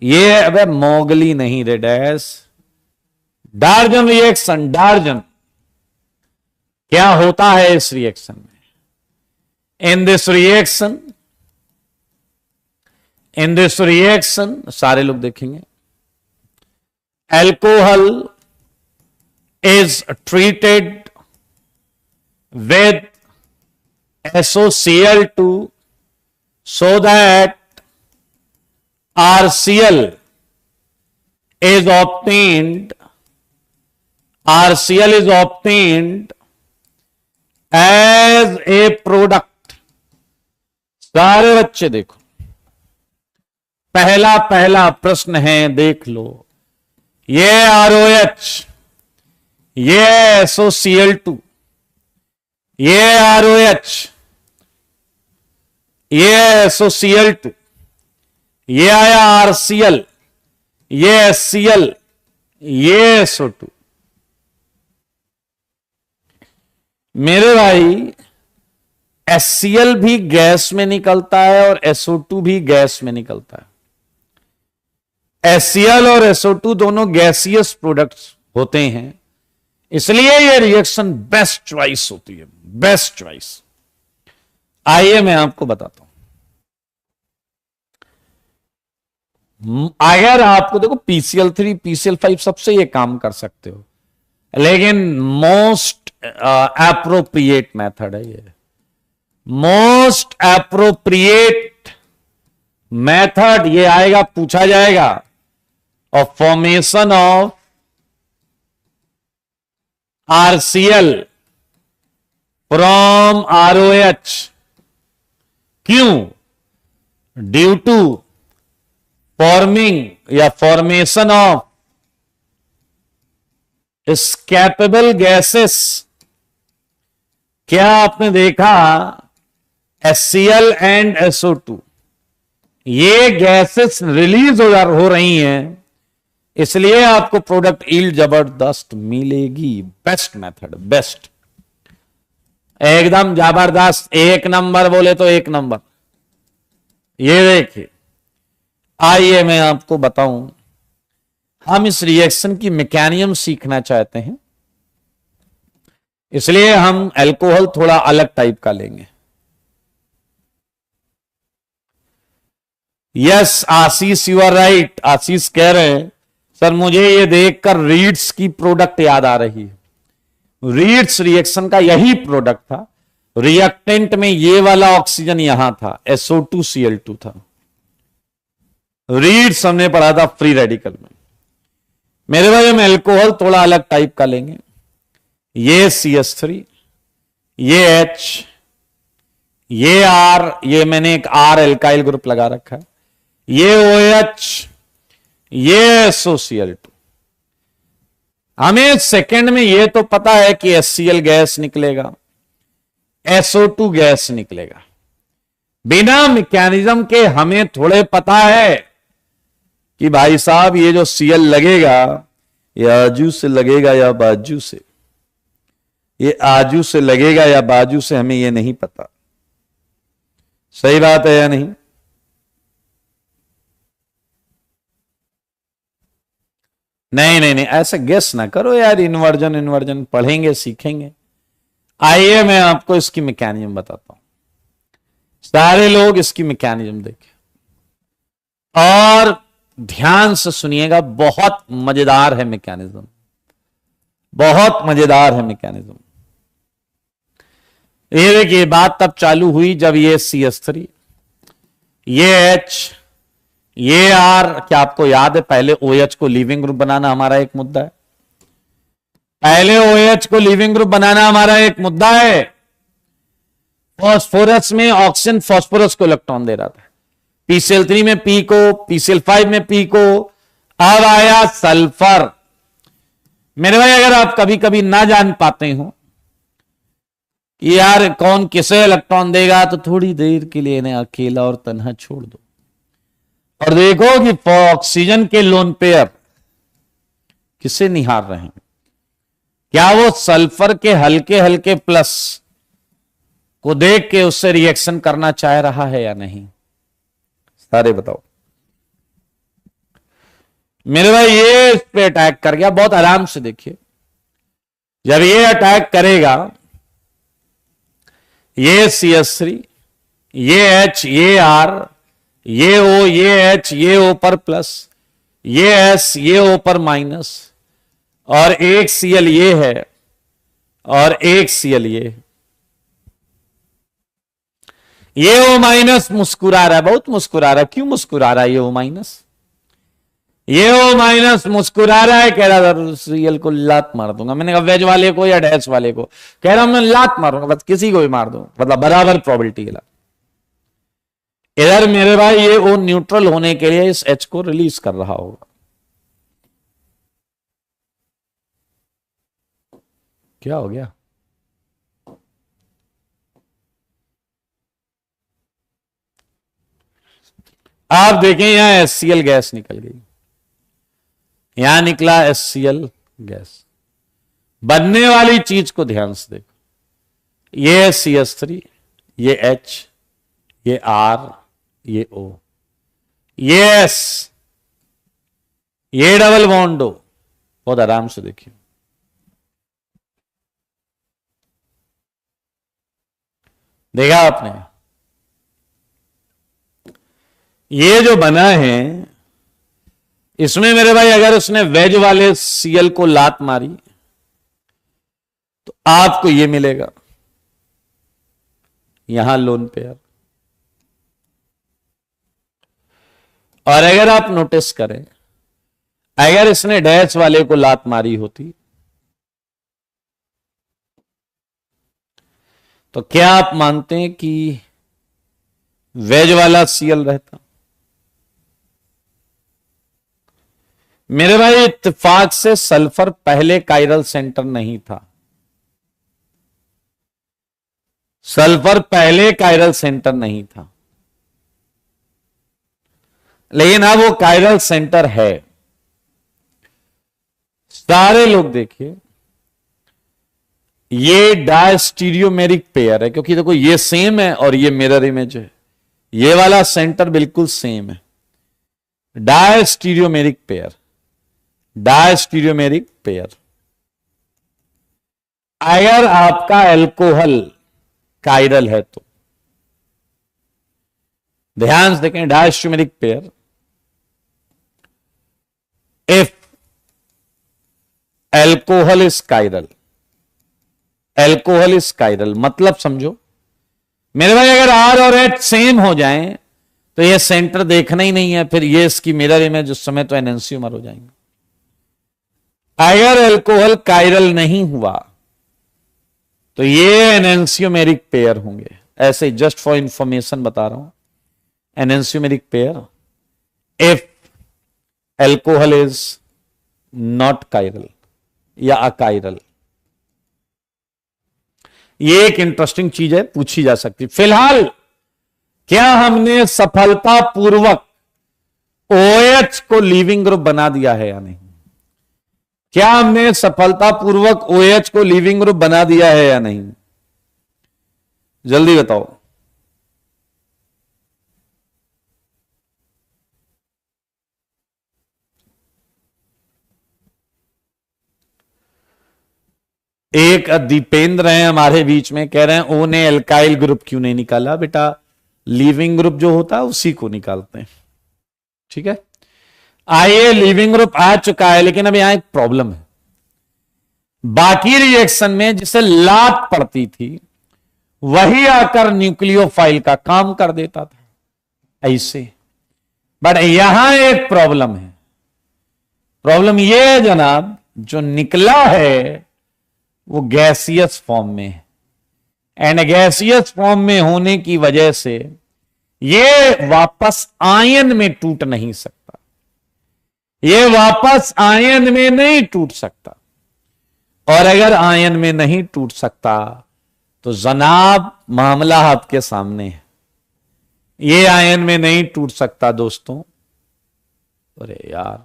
ये अब मोगली नहीं रे डैश, डार्जन रिएक्शन। डार्जन क्या होता है इस रिएक्शन में? इन दिस रिएक्शन सारे लोग देखेंगे, alcohol is treated with SOCl2 so that RCl is obtained as a product। सारे बच्चे देखो, पहला प्रश्न है, देख लो। ये ROH, ये SOCl2, ये ROH, ये SOCl2, ये आया RCl, ये HCl, ये SO2। मेरे भाई HCl भी गैस में निकलता है और SO2 भी गैस में निकलता है। HCl और SO2 दोनों गैसियस प्रोडक्ट्स होते हैं, इसलिए ये रिएक्शन बेस्ट चॉइस होती है, बेस्ट चॉइस। आइए मैं आपको बताता हूं। अगर आपको देखो PCl3 PCl5 सबसे ये काम कर सकते हो, लेकिन मोस्ट एप्रोप्रिएट मेथड है ये, मोस्ट एप्रोप्रिएट मेथड ये आएगा, पूछा जाएगा, of formation of RCl from ROH। क्यों? ड्यू टू फॉर्मिंग या फॉर्मेशन ऑफ एस्केपेबल गैसेस। क्या आपने देखा HCl एंड SO2 ये गैसेस रिलीज हो रही हैं, इसलिए आपको प्रोडक्ट यील्ड जबरदस्त मिलेगी। बेस्ट मेथड, बेस्ट, एकदम जबरदस्त, एक नंबर बोले तो एक नंबर। ये देखिए, आइए मैं आपको बताऊं, हम इस रिएक्शन की मैकेनिज्म सीखना चाहते हैं। इसलिए हम अल्कोहल थोड़ा अलग टाइप का लेंगे। Yes Ashish, you are right. Ashish कह रहे हैं सर मुझे ये देखकर रीड्स की प्रोडक्ट याद आ रही है। रीड्स रिएक्शन का यही प्रोडक्ट था। रिएक्टेंट में ये वाला ऑक्सीजन यहां था, SO2Cl2 था। रीड्स हमने पढ़ा था फ्री रेडिकल में। मेरे भाई हम अल्कोहल थोड़ा अलग टाइप का लेंगे। ये CH3, ये H, ये R, ये मैंने एक R एल्काइल ग्रुप लगा रखा है, ये OH, ये SOCl2। हमें सेकंड में ये तो पता है कि HCl गैस निकलेगा, SO2 गैस निकलेगा। बिना मैकेनिज्म के हमें थोड़े पता है कि भाई साहब ये जो Cl लगेगा ये आजू से लगेगा या बाजू से, ये आजू से लगेगा या बाजू से, हमें ये नहीं पता। सही बात है या नहीं? नहीं नहीं नहीं, ऐसा गेस ना करो यार। इन्वर्जन इन्वर्जन पढ़ेंगे सीखेंगे। आइए मैं आपको इसकी मैकेनिज्म बताता हूं। सारे लोग इसकी मैकेनिज्म देखें और ध्यान से सुनिएगा। बहुत मजेदार है मैकेनिज्म, बहुत मजेदार है मैकेनिज्म। ये देखिए बात तब चालू हुई जब ये CH3, ये H, ये R, क्या आपको याद है पहले OH को लीविंग ग्रुप बनाना हमारा एक मुद्दा है। पहले OH को लीविंग ग्रुप बनाना हमारा एक मुद्दा है। फास्फोरस में ऑक्सीजन फास्फोरस को इलेक्ट्रॉन दे रहा था, PCl3 में P को, PCl5 में P को। अब आया सल्फर। मेरे भाई अगर आप कभी कभी ना जान पाते हो कि यार कौन किसे इलेक्ट्रॉन देगा, तो थोड़ी देर के लिए इन्हें अकेला और तन्हा छोड़ दो और देखो कि ऑक्सीजन के लोन पेयर किसे निहार रहे हैं। क्या वो सल्फर के हल्के हल्के प्लस को देख के उससे रिएक्शन करना चाह रहा है या नहीं? सारे बताओ। मेरे भाई ये इस पे अटैक कर गया। बहुत आराम से देखिए, जब ये अटैक करेगा, ये CH3, ये H, ये R, ये O, ये H, ये O पर प्लस, ये S, ये O पर माइनस, और एक Cl ये है और एक Cl ये है। ये O माइनस मुस्कुरा रहा है, बहुत मुस्कुरा रहा है। क्यों मुस्कुरा रहा है ये O माइनस? ये O माइनस मुस्कुरा रहा है, कह रहा था Cl को लात मार दूंगा। मैंने कहा वेज वाले को या डैश वाले को? कह रहा हूं मैं लात मारूंगा, बस किसी को भी मार दूं, मतलब बराबर प्रोबेबिलिटी के। इधर मेरे भाई ये O न्यूट्रल होने के लिए इस H को रिलीज कर रहा होगा। क्या हो गया? आप देखें यहां HCl गैस निकल गई, यहां निकला HCl गैस। बनने वाली चीज को ध्यान से देखो। ये CH3, ये H, ये R, ये O, ये S, ये डबल बॉन्ड O। बहुत आराम से देखिए, देखा आपने? ये जो बना है इसमें मेरे भाई अगर उसने वेज वाले Cl को लात मारी तो आपको ये मिलेगा, यहां लोन पेयर। और अगर आप नोटिस करें, अगर इसने डैश वाले को लात मारी होती तो क्या आप मानते हैं कि वेज वाला Cl रहता? मेरे भाई इत्तेफाक से सल्फर पहले कायरल सेंटर नहीं था। सल्फर पहले कायरल सेंटर नहीं था, लेकिन अब वो कायरल सेंटर है। सारे लोग देखिए, ये डायस्टीरियोमेरिक पेयर है, क्योंकि देखो ये सेम है और ये मिरर इमेज है। ये वाला सेंटर बिल्कुल सेम है। Diastereomeric pair, diastereomeric pair. अगर आपका एल्कोहल कायरल है तो ध्यान से देखें, diastereomeric pair, if alcohol is chiral, alcohol is chiral मतलब समझो मेरे भाई, अगर आर और एच सेम हो जाएं तो ये सेंटर देखना ही नहीं है, फिर ये इसकी मिरर इमेज उस समय तो एनेंसियोमर हो जाएंगे। अगर एल्कोहल कायरल नहीं हुआ तो ये एनेंसियोमेरिक पेयर होंगे। ऐसे जस्ट फॉर इंफॉर्मेशन बता रहा हूं, enantiomeric pair if alcohol is not chiral या अकायरल। ये एक इंटरेस्टिंग चीज है, पूछी जा सकती। फिलहाल क्या हमने सफलतापूर्वक OH को लीविंग ग्रुप बना दिया है या नहीं? क्या हमने सफलतापूर्वक OH को लीविंग ग्रुप बना दिया है या नहीं? जल्दी बताओ। एक दीपेंद्र हैं हमारे बीच में, कह रहे हैं ओ ने एल्काइल ग्रुप क्यों नहीं निकाला? बेटा लीविंग ग्रुप जो होता है उसी को निकालते हैं, ठीक है। आइए, लीविंग ग्रुप आ चुका है, लेकिन अब यहां एक प्रॉब्लम है। बाकी रिएक्शन में जिसे लात पड़ती थी वही आकर न्यूक्लियोफाइल का काम कर देता था ऐसे, बट यहां एक प्रॉब्लम है। प्रॉब्लम यह है जनाब, जो निकला है वो गैसियस फॉर्म में है, एंड गैसियस फॉर्म में होने की वजह से ये वापस आयन में टूट नहीं सकता, ये वापस आयन में नहीं टूट सकता। और अगर आयन में नहीं टूट सकता तो जनाब मामला आपके सामने है, ये आयन में नहीं टूट सकता दोस्तों। अरे यार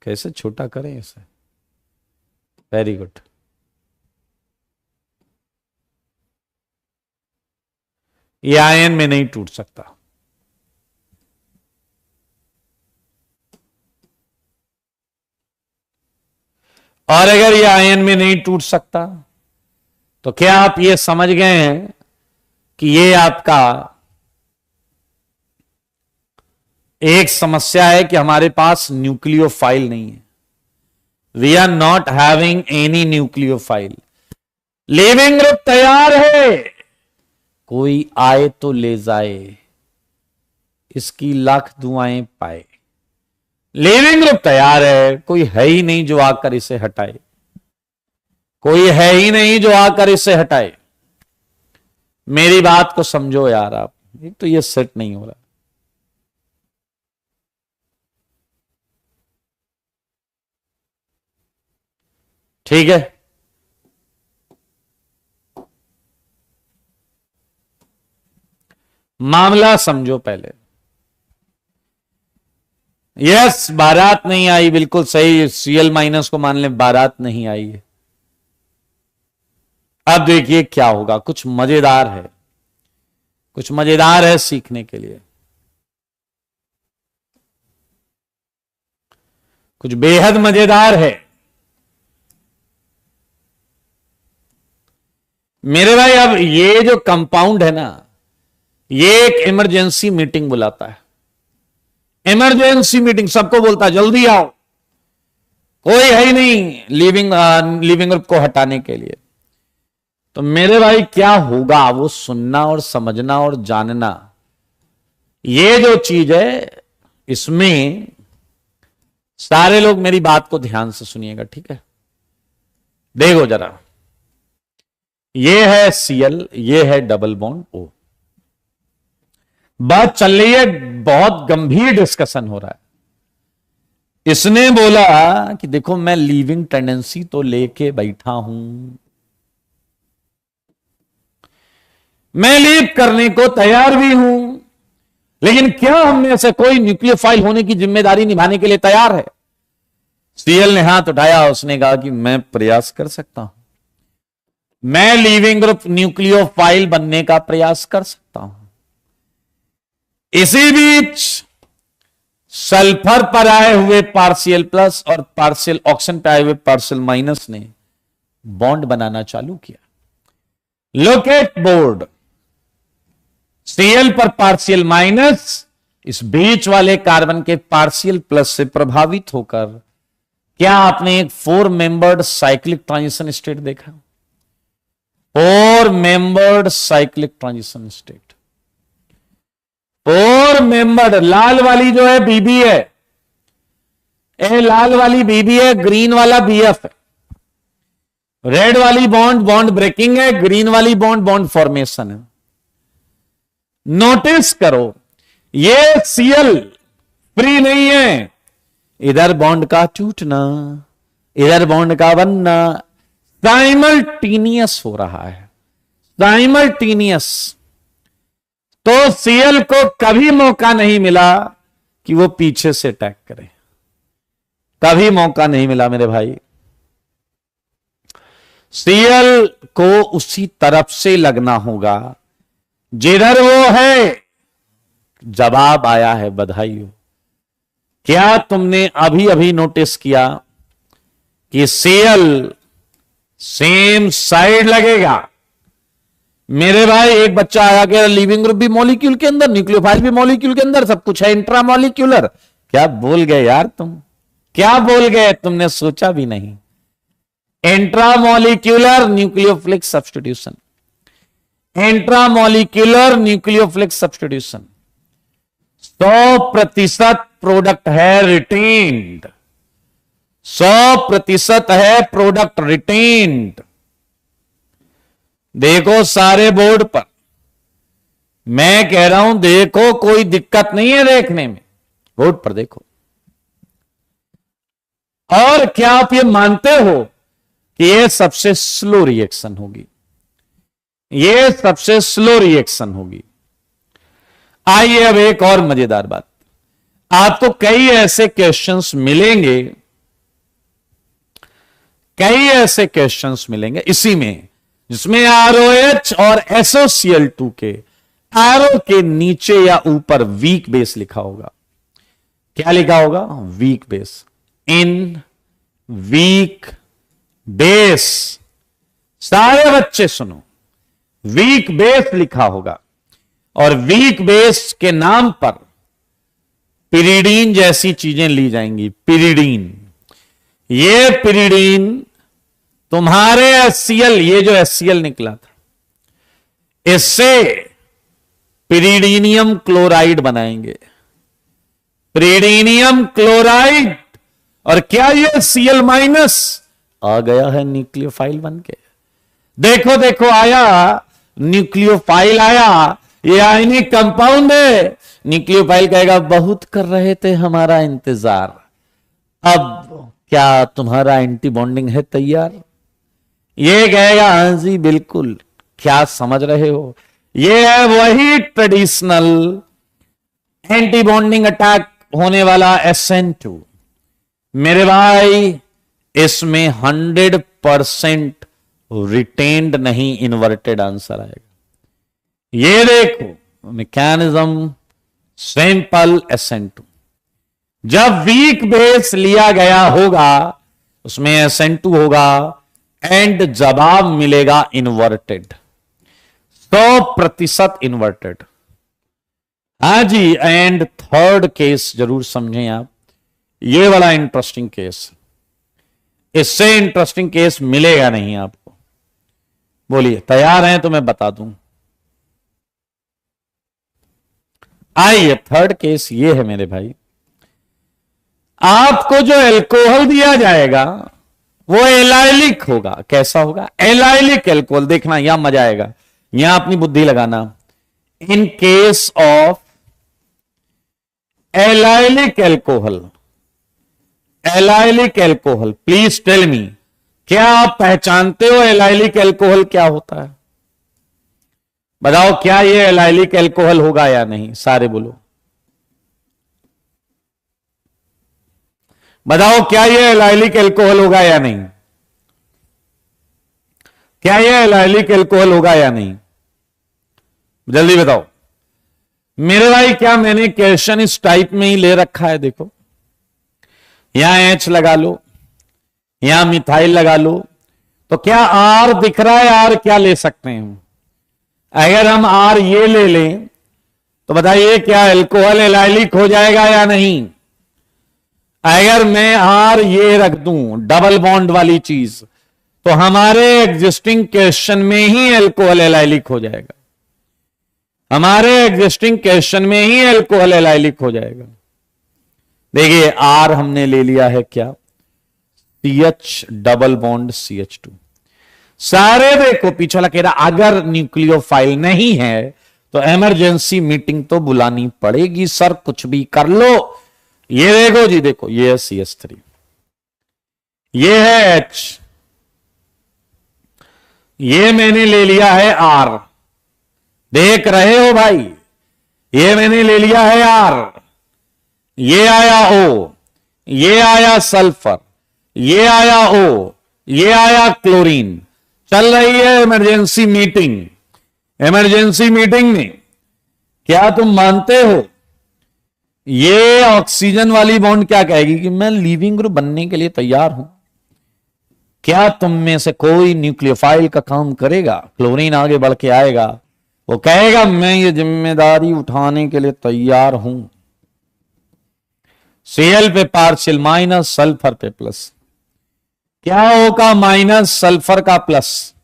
कैसे छोटा करें इसे, वेरी गुड। ये आयन में नहीं टूट सकता। और अगर ये आयन में नहीं टूट सकता तो क्या आप ये समझ गए हैं कि ये आपका एक समस्या है कि हमारे पास न्यूक्लियोफाइल नहीं है। We are not having any nucleophile. Leaving group तैयार है, कोई आए तो ले जाए, इसकी लाख दुआएं पाए। लीविंग ग्रुप तैयार है, कोई है ही नहीं जो आकर इसे हटाए, कोई है ही नहीं जो आकर इसे हटाए। मेरी बात को समझो यार आप, एक तो ये सेट नहीं हो रहा। ठीक है, मामला समझो पहले। यस, बारात नहीं आई, बिल्कुल सही। Cl- को मान लें बारात नहीं आई है। अब देखिए क्या होगा, कुछ मजेदार है, कुछ मजेदार है सीखने के लिए, कुछ बेहद मजेदार है मेरे भाई। अब ये जो कंपाउंड है ना, ये एक इमरजेंसी मीटिंग बुलाता है। इमरजेंसी मीटिंग, सबको बोलता है जल्दी आओ, कोई है ही नहीं लिविंग ग्रुप को हटाने के लिए। तो मेरे भाई क्या होगा वो सुनना और समझना और जानना, ये जो चीज है इसमें सारे लोग मेरी बात को ध्यान से सुनिएगा, ठीक है। देखो जरा, ये है Cl, ये है डबल बॉन्ड O। बात चल रही है, बहुत गंभीर डिस्कशन हो रहा है। इसने बोला कि देखो मैं लीविंग टेंडेंसी तो लेके बैठा हूं, मैं लीव करने को तैयार भी हूं, लेकिन क्या हमने से कोई न्यूक्लियोफाइल होने की जिम्मेदारी निभाने के लिए तैयार है? Cl ने हाथ उठाया, उसने कहा कि मैं प्रयास कर सकता हूं, मैं लीविंग ग्रुप न्यूक्लियोफाइल बनने का प्रयास कर सकता हूं। इसी बीच सल्फर पर आए हुए पार्शियल प्लस और पार्शियल ऑक्सीजन पर आए हुए पार्शियल माइनस ने बॉन्ड बनाना चालू किया। लुक एट बोर्ड, Cl पर पार्शियल माइनस इस बीच वाले कार्बन के पार्शियल प्लस से प्रभावित होकर क्या आपने एक 4 मेंबर्ड साइक्लिक ट्रांजिशन स्टेट देखा? 4 membered cyclic transition state, 4 membered. लाल वाली जो है बीबी है, लाल वाली बीबी है, ग्रीन वाला बीएफ है। रेड वाली बॉन्ड बॉन्ड ब्रेकिंग है, ग्रीन वाली बॉन्ड बॉन्ड फॉर्मेशन है। नोटिस करो ये Cl फ्री नहीं है, इधर बॉन्ड का टूटना, इधर बॉन्ड का बनना साइमल्टेनियस हो रहा है, साइमल्टेनियस। तो Cl को कभी मौका नहीं मिला कि वो पीछे से अटैक करे, कभी मौका नहीं मिला मेरे भाई। Cl को उसी तरफ से लगना होगा जिधर वो है। जवाब आया है, बधाई हो। क्या तुमने अभी अभी नोटिस किया कि Cl सेम साइड लगेगा? मेरे भाई एक बच्चा आया कि लिविंग ग्रुप भी मॉलिक्यूल के अंदर, न्यूक्लियोफाइल भी मॉलिक्यूल के अंदर, सब कुछ है इंट्रामॉलिक्यूलर। क्या बोल गए यार तुम, क्या बोल गए? तुमने सोचा भी नहीं। Intramolecular nucleophilic substitution, intramolecular nucleophilic substitution 100% product है रिटेन्ड, 100% है प्रोडक्ट रिटेन्ड। देखो सारे बोर्ड पर, मैं कह रहा हूं देखो, कोई दिक्कत नहीं है देखने में, बोर्ड पर देखो। और क्या आप ये मानते हो कि ये सबसे स्लो रिएक्शन होगी? ये सबसे स्लो रिएक्शन होगी। आइए अब एक और मजेदार बात, आपको कई ऐसे क्वेश्चंस मिलेंगे, कई ऐसे क्वेश्चंस मिलेंगे इसी में, जिसमें ROH और SOCl2 के एरो के नीचे या ऊपर वीक बेस लिखा होगा। क्या लिखा होगा? वीक बेस, इन वीक बेस। सारे बच्चे सुनो, वीक बेस लिखा होगा, और वीक बेस के नाम पर पिरिडीन जैसी चीजें ली जाएंगी। पिरिडीन, ये पिरिडीन तुम्हारे HCl, ये जो HCl निकला था, इससे पिरिडीनियम क्लोराइड बनाएंगे, पिरिडीनियम क्लोराइड। और क्या ये Cl माइनस आ गया है न्यूक्लियोफाइल बन के? देखो देखो आया, न्यूक्लियोफाइल आया, ये आयनिक कंपाउंड है। न्यूक्लियोफाइल कहेगा बहुत कर रहे थे हमारा इंतजार, अब क्या तुम्हारा एंटी बॉन्डिंग है तैयार? ये कहेगा हाँ जी बिल्कुल। क्या समझ रहे हो? ये है वही ट्रेडिशनल एंटी बॉन्डिंग अटैक होने वाला SN2। मेरे भाई इसमें 100% रिटेन्ड नहीं, इन्वर्टेड आंसर आएगा। ये देखो मैकेनिज्म सिंपल SN2। जब वीक बेस लिया गया होगा उसमें SN2 होगा एंड जवाब मिलेगा इन्वर्टेड, 100% इन्वर्टेड। हाँ जी। एंड थर्ड केस जरूर समझें आप, ये वाला इंटरेस्टिंग केस, इससे इंटरेस्टिंग केस मिलेगा नहीं आपको। बोलिए तैयार हैं तो मैं बता दूं। आइए थर्ड केस ये है मेरे भाई, आपको जो एल्कोहल दिया जाएगा वो एलाइलिक होगा। कैसा होगा? Allylic alcohol. देखना यहां मजा आएगा, यहां अपनी बुद्धि लगाना। In case of allylic alcohol, allylic alcohol, please tell me, क्या आप पहचानते हो एलाइलिक एल्कोहल क्या होता है? बताओ क्या ये एलाइलिक एल्कोहल होगा या नहीं? सारे बोलो, बताओ क्या ये एलाइलिक एल्कोहल होगा या नहीं? क्या ये एलाइलिक एल्कोहल होगा या नहीं? जल्दी बताओ मेरे भाई। क्या मैंने क्वेश्चन इस टाइप में ही ले रखा है? देखो यहां H लगा लो, यहां मिथाइल लगा लो, तो क्या आर दिख रहा है? आर क्या ले सकते हैं हम? अगर हम आर ये ले लें तो बताइए क्या एल्कोहल एलाइलिक हो जाएगा या नहीं? अगर मैं आर ये रख दूं डबल बॉन्ड वाली चीज, तो हमारे एग्जिस्टिंग क्वेश्चन में ही एल्कोहल एलाइलिक हो जाएगा। हमारे एग्जिस्टिंग क्वेश्चन में ही एल्कोहल एलाइलिक हो जाएगा। देखिए आर हमने ले लिया है क्या? CH double bond CH2। सारे देखो पीछे वाला कह रहा अगर न्यूक्लियोफाइल नहीं है तो इमरजेंसी मीटिंग तो बुलानी पड़ेगी सर, कुछ भी कर लो। ये देखो जी, देखो ये है CH3, ये है H, ये मैंने ले लिया है R, देख रहे हो भाई, ये मैंने ले लिया है R, ये आया O, ये आया सल्फर, ये आया O, ये आया क्लोरीन। चल रही है इमरजेंसी मीटिंग। इमरजेंसी मीटिंग में क्या तुम मानते हो ये ऑक्सीजन वाली बॉन्ड क्या कहेगी कि मैं लीविंग ग्रुप बनने के लिए तैयार हूं? क्या तुम में से कोई न्यूक्लियोफाइल का काम करेगा? क्लोरीन आगे बढ़ के आएगा, वो कहेगा मैं ये जिम्मेदारी उठाने के लिए तैयार हूं। Cl पे पार्शियल माइनस, सल्फर पे प्लस। क्या होगा माइनस सल्फर का प्लस?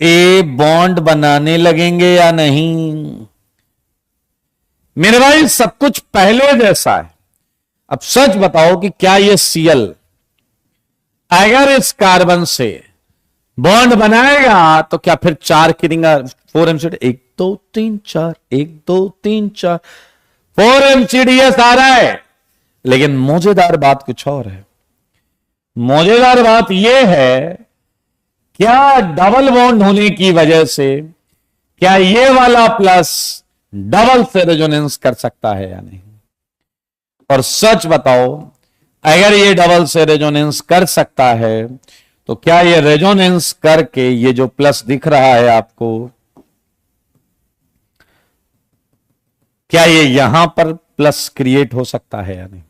ए बॉन्ड बनाने लगेंगे या नहीं? मेरे भाई सब कुछ पहले जैसा है। अब सच बताओ कि क्या ये Cl अगर इस कार्बन से बॉन्ड बनाएगा तो क्या फिर 4 की रिंग 4 MCD 1 2 3 4 1 2 3 4 4 MCDS आ रहा है। लेकिन मजेदार बात कुछ और है। मजेदार बात यह है, क्या डबल बॉन्ड होने की वजह से क्या ये वाला प्लस डबल से रेजोनेंस कर सकता है या नहीं? और सच बताओ अगर ये डबल से रेजोनेंस कर सकता है तो क्या ये रेजोनेंस करके ये जो प्लस दिख रहा है आपको, क्या ये यहां पर प्लस क्रिएट हो सकता है या नहीं?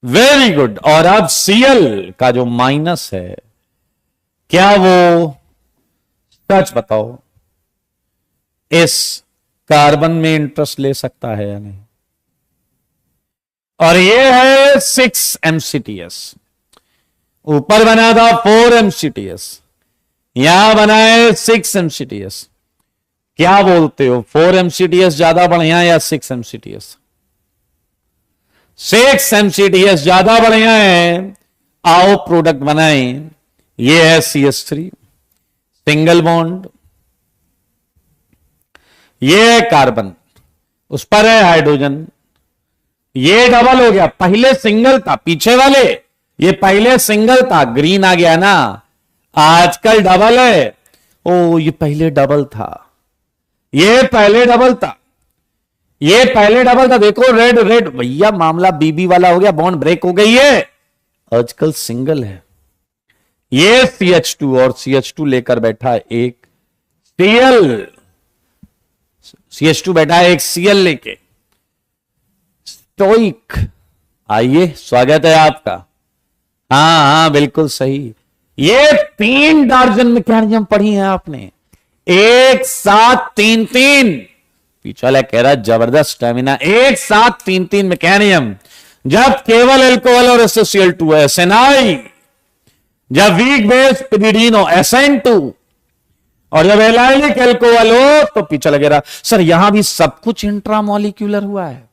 Very good. और अब Cl का जो माइनस है क्या वो सच बताओ इस कार्बन में इंटरेस्ट ले सकता है या नहीं? और ये है 6 MCTS, ऊपर बना था 4 MCTS, यहां बना है 6 MCTS। क्या बोलते हो 4 MCTS ज्यादा बढ़िया या 6 MCTS? 6 MCTS ज्यादा बढ़िया है। आओ प्रोडक्ट बनाएं। ये है CH3 सिंगल बॉन्ड, ये है कार्बन, उस पर है हाइड्रोजन, ये डबल हो गया। पहले सिंगल था, पीछे वाले ये पहले सिंगल था, ग्रीन आ गया ना, आजकल डबल है। ओ ये पहले डबल था, ये पहले डबल था, ये पहले डबल था। देखो रेड रेड भैया, मामला बीबी वाला हो गया, बॉन्ड ब्रेक हो गई है, आजकल सिंगल है। ये CH2 और CH2 लेकर बैठा है एक Cl, CH2 बैठा है एक Cl लेके। स्टोइक, आइए स्वागत है आपका। हाँ बिल्कुल सही। ये 3 दर्जन मैकेनिज्म पढ़ी है आपने, 1 7 3 3। पीछे वाला कह रहा जबरदस्त स्टेमिना। 1 7 3 3 मैकेनिज्म। जब केवल एल्कोहल और SaCl2 है SNI, जब वीक बेस पिरिडीन हो SN2, और जब एलाइलिक एल्कोहल हो तो पीछे लगे रहा। सर यहां भी सब कुछ इंट्रामोलिक्यूलर हुआ है,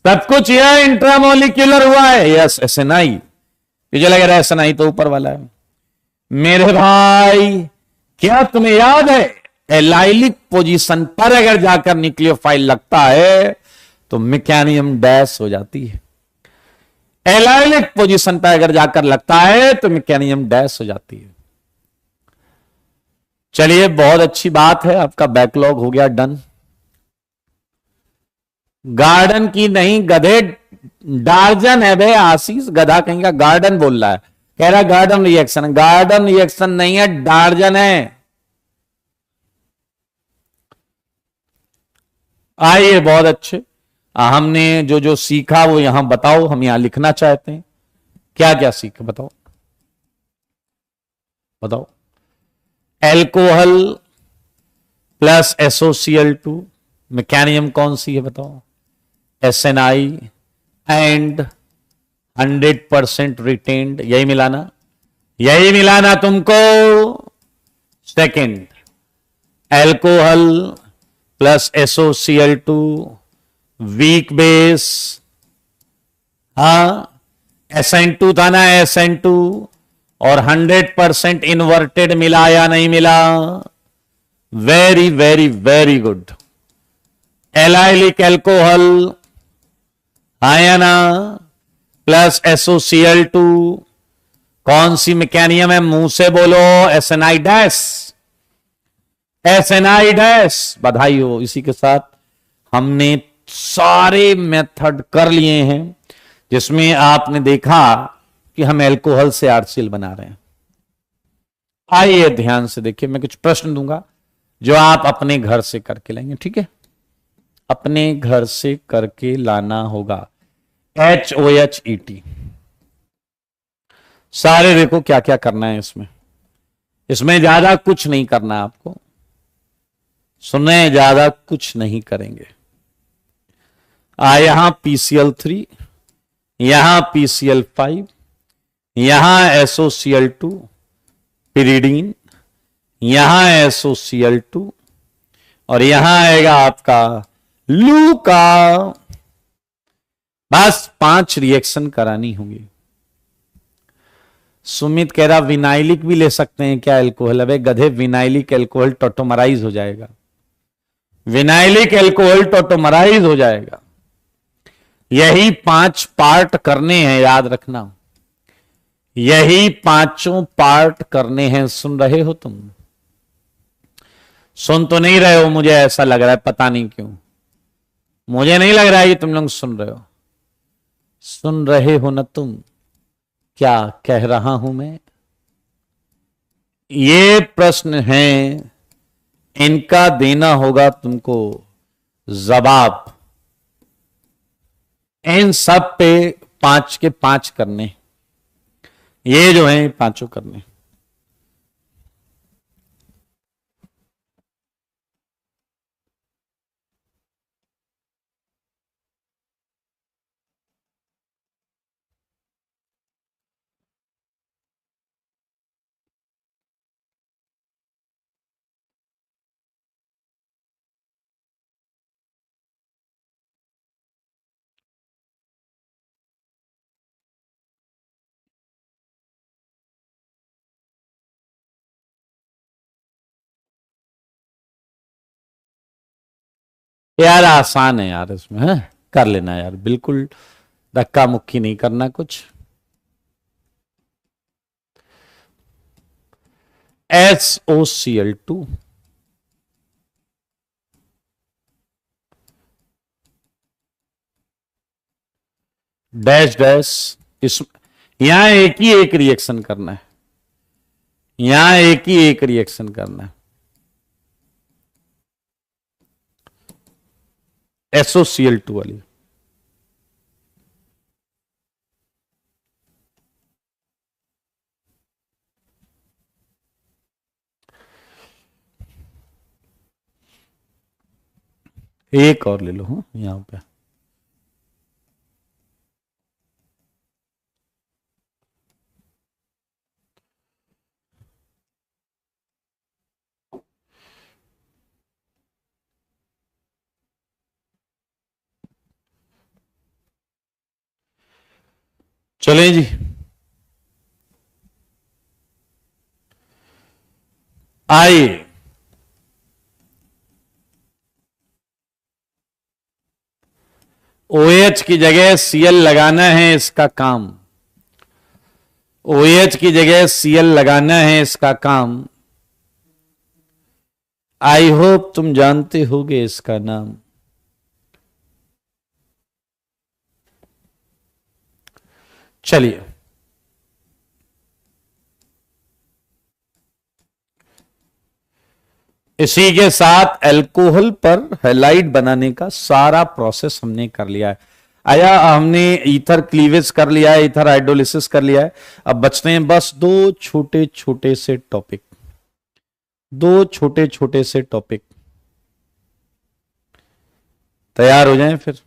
सब कुछ यह इंट्रामोलिक्यूलर हुआ है। यस SNI, पीछे लगे रहा SNI तो ऊपर वाला है। मेरे भाई क्या तुम्हें याद है एलाइलिक पोजीशन पर अगर जाकर न्यूक्लियोफाइल लगता है तो मैकेनिज्म डैश हो जाती है। एलाइलिक पोजीशन पर अगर जाकर लगता है तो मैकेनिज्म डैश हो जाती है। चलिए बहुत अच्छी बात है, आपका बैकलॉग हो गया डन। गार्डन की नहीं गधे, डार्जन है बे आशीष, गधा कहीं का गार्डन बोल रहा है, कह रहा गार्डन रिएक्शन। गार्डन रिएक्शन नहीं है, डार्जन है। आइए बहुत अच्छे, हमने जो जो सीखा वो यहां बताओ, हम यहां लिखना चाहते हैं। क्या क्या सीखा बताओ। बताओ। एल्कोहल प्लस SOCl2, मैकेनियम कौन सी है बताओ? SNI एंड 100% रिटेन्ड, यही मिलाना, यही मिलाना तुमको। Second, alcohol plus SOCl2, weak base, हाँ SN2 था ना, SN2, और 100% इन्वर्टेड मिला या नहीं मिला? Very very very good. Allylic alcohol आया ना, प्लस SOCl2, कौन सी मैकेनियम है? मुंह से बोलो। SNI dash, SNI dash. बधाई हो। इसी के साथ हमने सारे मेथड कर लिए हैं जिसमें आपने देखा कि हम एल्कोहल से RCl बना रहे हैं। आइए ध्यान से देखिए, मैं कुछ प्रश्न दूंगा जो आप अपने घर से करके लाएंगे, ठीक है? अपने घर से करके लाना होगा। HOHET सारे देखो क्या क्या करना है इसमें। इसमें ज्यादा कुछ नहीं करना आपको, सुने, ज्यादा कुछ नहीं करेंगे। यहां PCl3, यहां PCl5, यहां SOCl2 पिरिडीन, यहां SOCl2, और यहां आएगा आपका लूका। बस 5 रिएक्शन करानी होगी। सुमित कह रहा विनाइलिक भी ले सकते हैं क्या एल्कोहल? अबे गधे, विनाइलिक एल्कोहल टोटोमराइज हो जाएगा, विनाइलिक एल्कोहल टोटोमराइज हो जाएगा। यही 5 पार्ट करने हैं, याद रखना, यही 5 पार्ट करने हैं। सुन रहे हो तुम? सुन तो नहीं रहे हो, मुझे ऐसा लग रहा है, पता नहीं क्यों मुझे नहीं लग रहा है कि तुम लोग सुन रहे हो। सुन रहे हो ना तुम क्या कह रहा हूं मैं? ये प्रश्न हैं, इनका देना होगा तुमको जवाब। इन सब पे 5 के 5 करने, ये जो है 5 करने। यार आसान है यार, इसमें है कर लेना यार, बिल्कुल धक्का मुक्की नहीं करना कुछ। SOCl2 डैश डैश, इस यहां एक ही एक रिएक्शन करना है, यहां एक ही एक रिएक्शन करना है। SOCl2 वाली एक और ले लो। हाँ यहां पे चले जी। आइए OH की जगह Cl लगाना है, इसका काम। OH की जगह Cl लगाना है, इसका काम। आई होप तुम जानते होगे इसका नाम। चलिए इसी के साथ अल्कोहल पर हैलाइड बनाने का सारा प्रोसेस हमने कर लिया है। आया, हमने ईथर क्लीवेज कर लिया है, ईथर हाइड्रोलिसिस कर लिया है। अब बचते हैं बस दो छोटे छोटे से टॉपिक, दो छोटे छोटे से टॉपिक। तैयार हो जाएं फिर।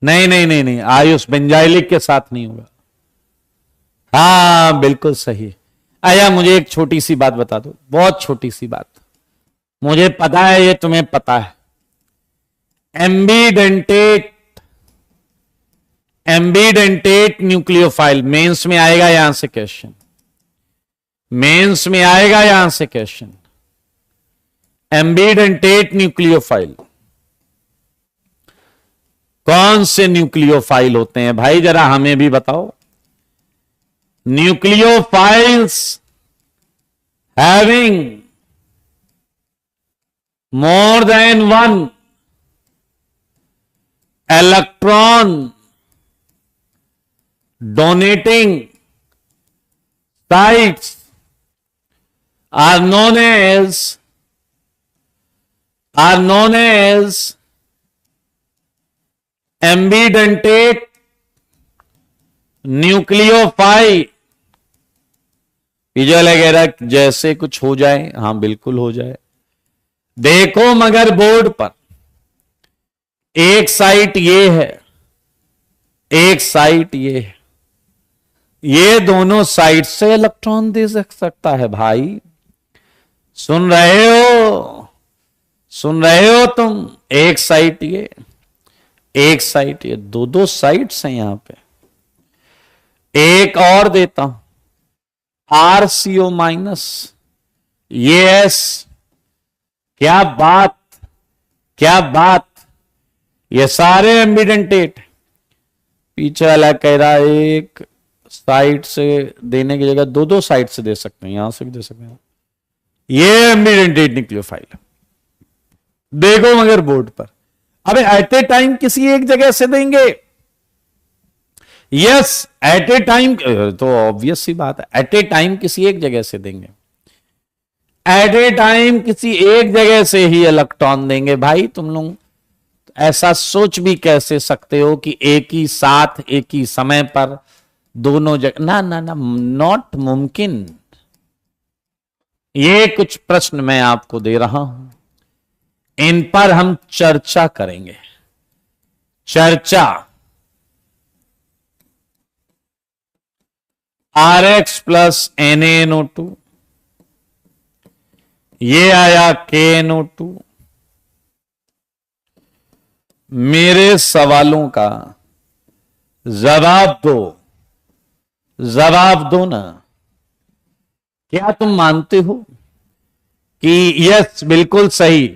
नहीं नहीं नहीं नहीं, आयुष बेंजाइलिक के साथ नहीं होगा। हाँ बिल्कुल सही। आया, मुझे एक छोटी सी बात बता दो, बहुत छोटी सी बात। मुझे पता है ये तुम्हें पता है। एम्बीडेंटेट, एम्बीडेंटेट न्यूक्लियोफाइल मेंस में आएगा, यहां से क्वेश्चन, मेंस में आएगा यहां से क्वेश्चन। एम्बीडेंटेट न्यूक्लियोफाइल कौन से न्यूक्लियोफाइल होते हैं भाई, जरा हमें भी बताओ। Nucleophiles having more than one electron donating sites are known as ambidentate nucleophile. पीजल वगैरह जैसे कुछ हो जाए, हां बिल्कुल हो जाए। देखो मगर बोर्ड पर एक साइट ये है, एक साइट ये है, ये दोनों साइट से इलेक्ट्रॉन दे सकता है भाई। सुन रहे हो, सुन रहे हो तुम? एक साइट ये, एक साइट ये, दो दो साइट्स हैं यहां पे। एक और देता हूं, RCO माइनस, ये एस। क्या बात, क्या बात, ये सारे एम्बीडेंटेट। पीछे वाला कह रहा है एक साइड से देने की जगह दो दो साइड से दे सकते हैं, यहां से भी दे सकते हैं। ये एम्बीडेंटेट न्यूक्लियोफाइल है। देखो मगर बोर्ड पर, अबे एट ए टाइम किसी एक जगह से देंगे। यस, एट ए टाइम, तो ऑब्वियस सी बात है, एट ए टाइम किसी एक जगह से देंगे। एट ए टाइम किसी एक जगह से ही इलेक्ट्रॉन देंगे भाई। तुम लोग ऐसा सोच भी कैसे सकते हो कि एक ही साथ एक ही समय पर दोनों जगह? ना ना ना, नॉट मुमकिन। ये कुछ प्रश्न मैं आपको दे रहा हूं, इन पर हम चर्चा करेंगे, चर्चा। RX प्लस NaNO2, ये आया KNO2। मेरे सवालों का जवाब दो, जवाब दो ना। क्या तुम मानते हो कि यस बिल्कुल सही?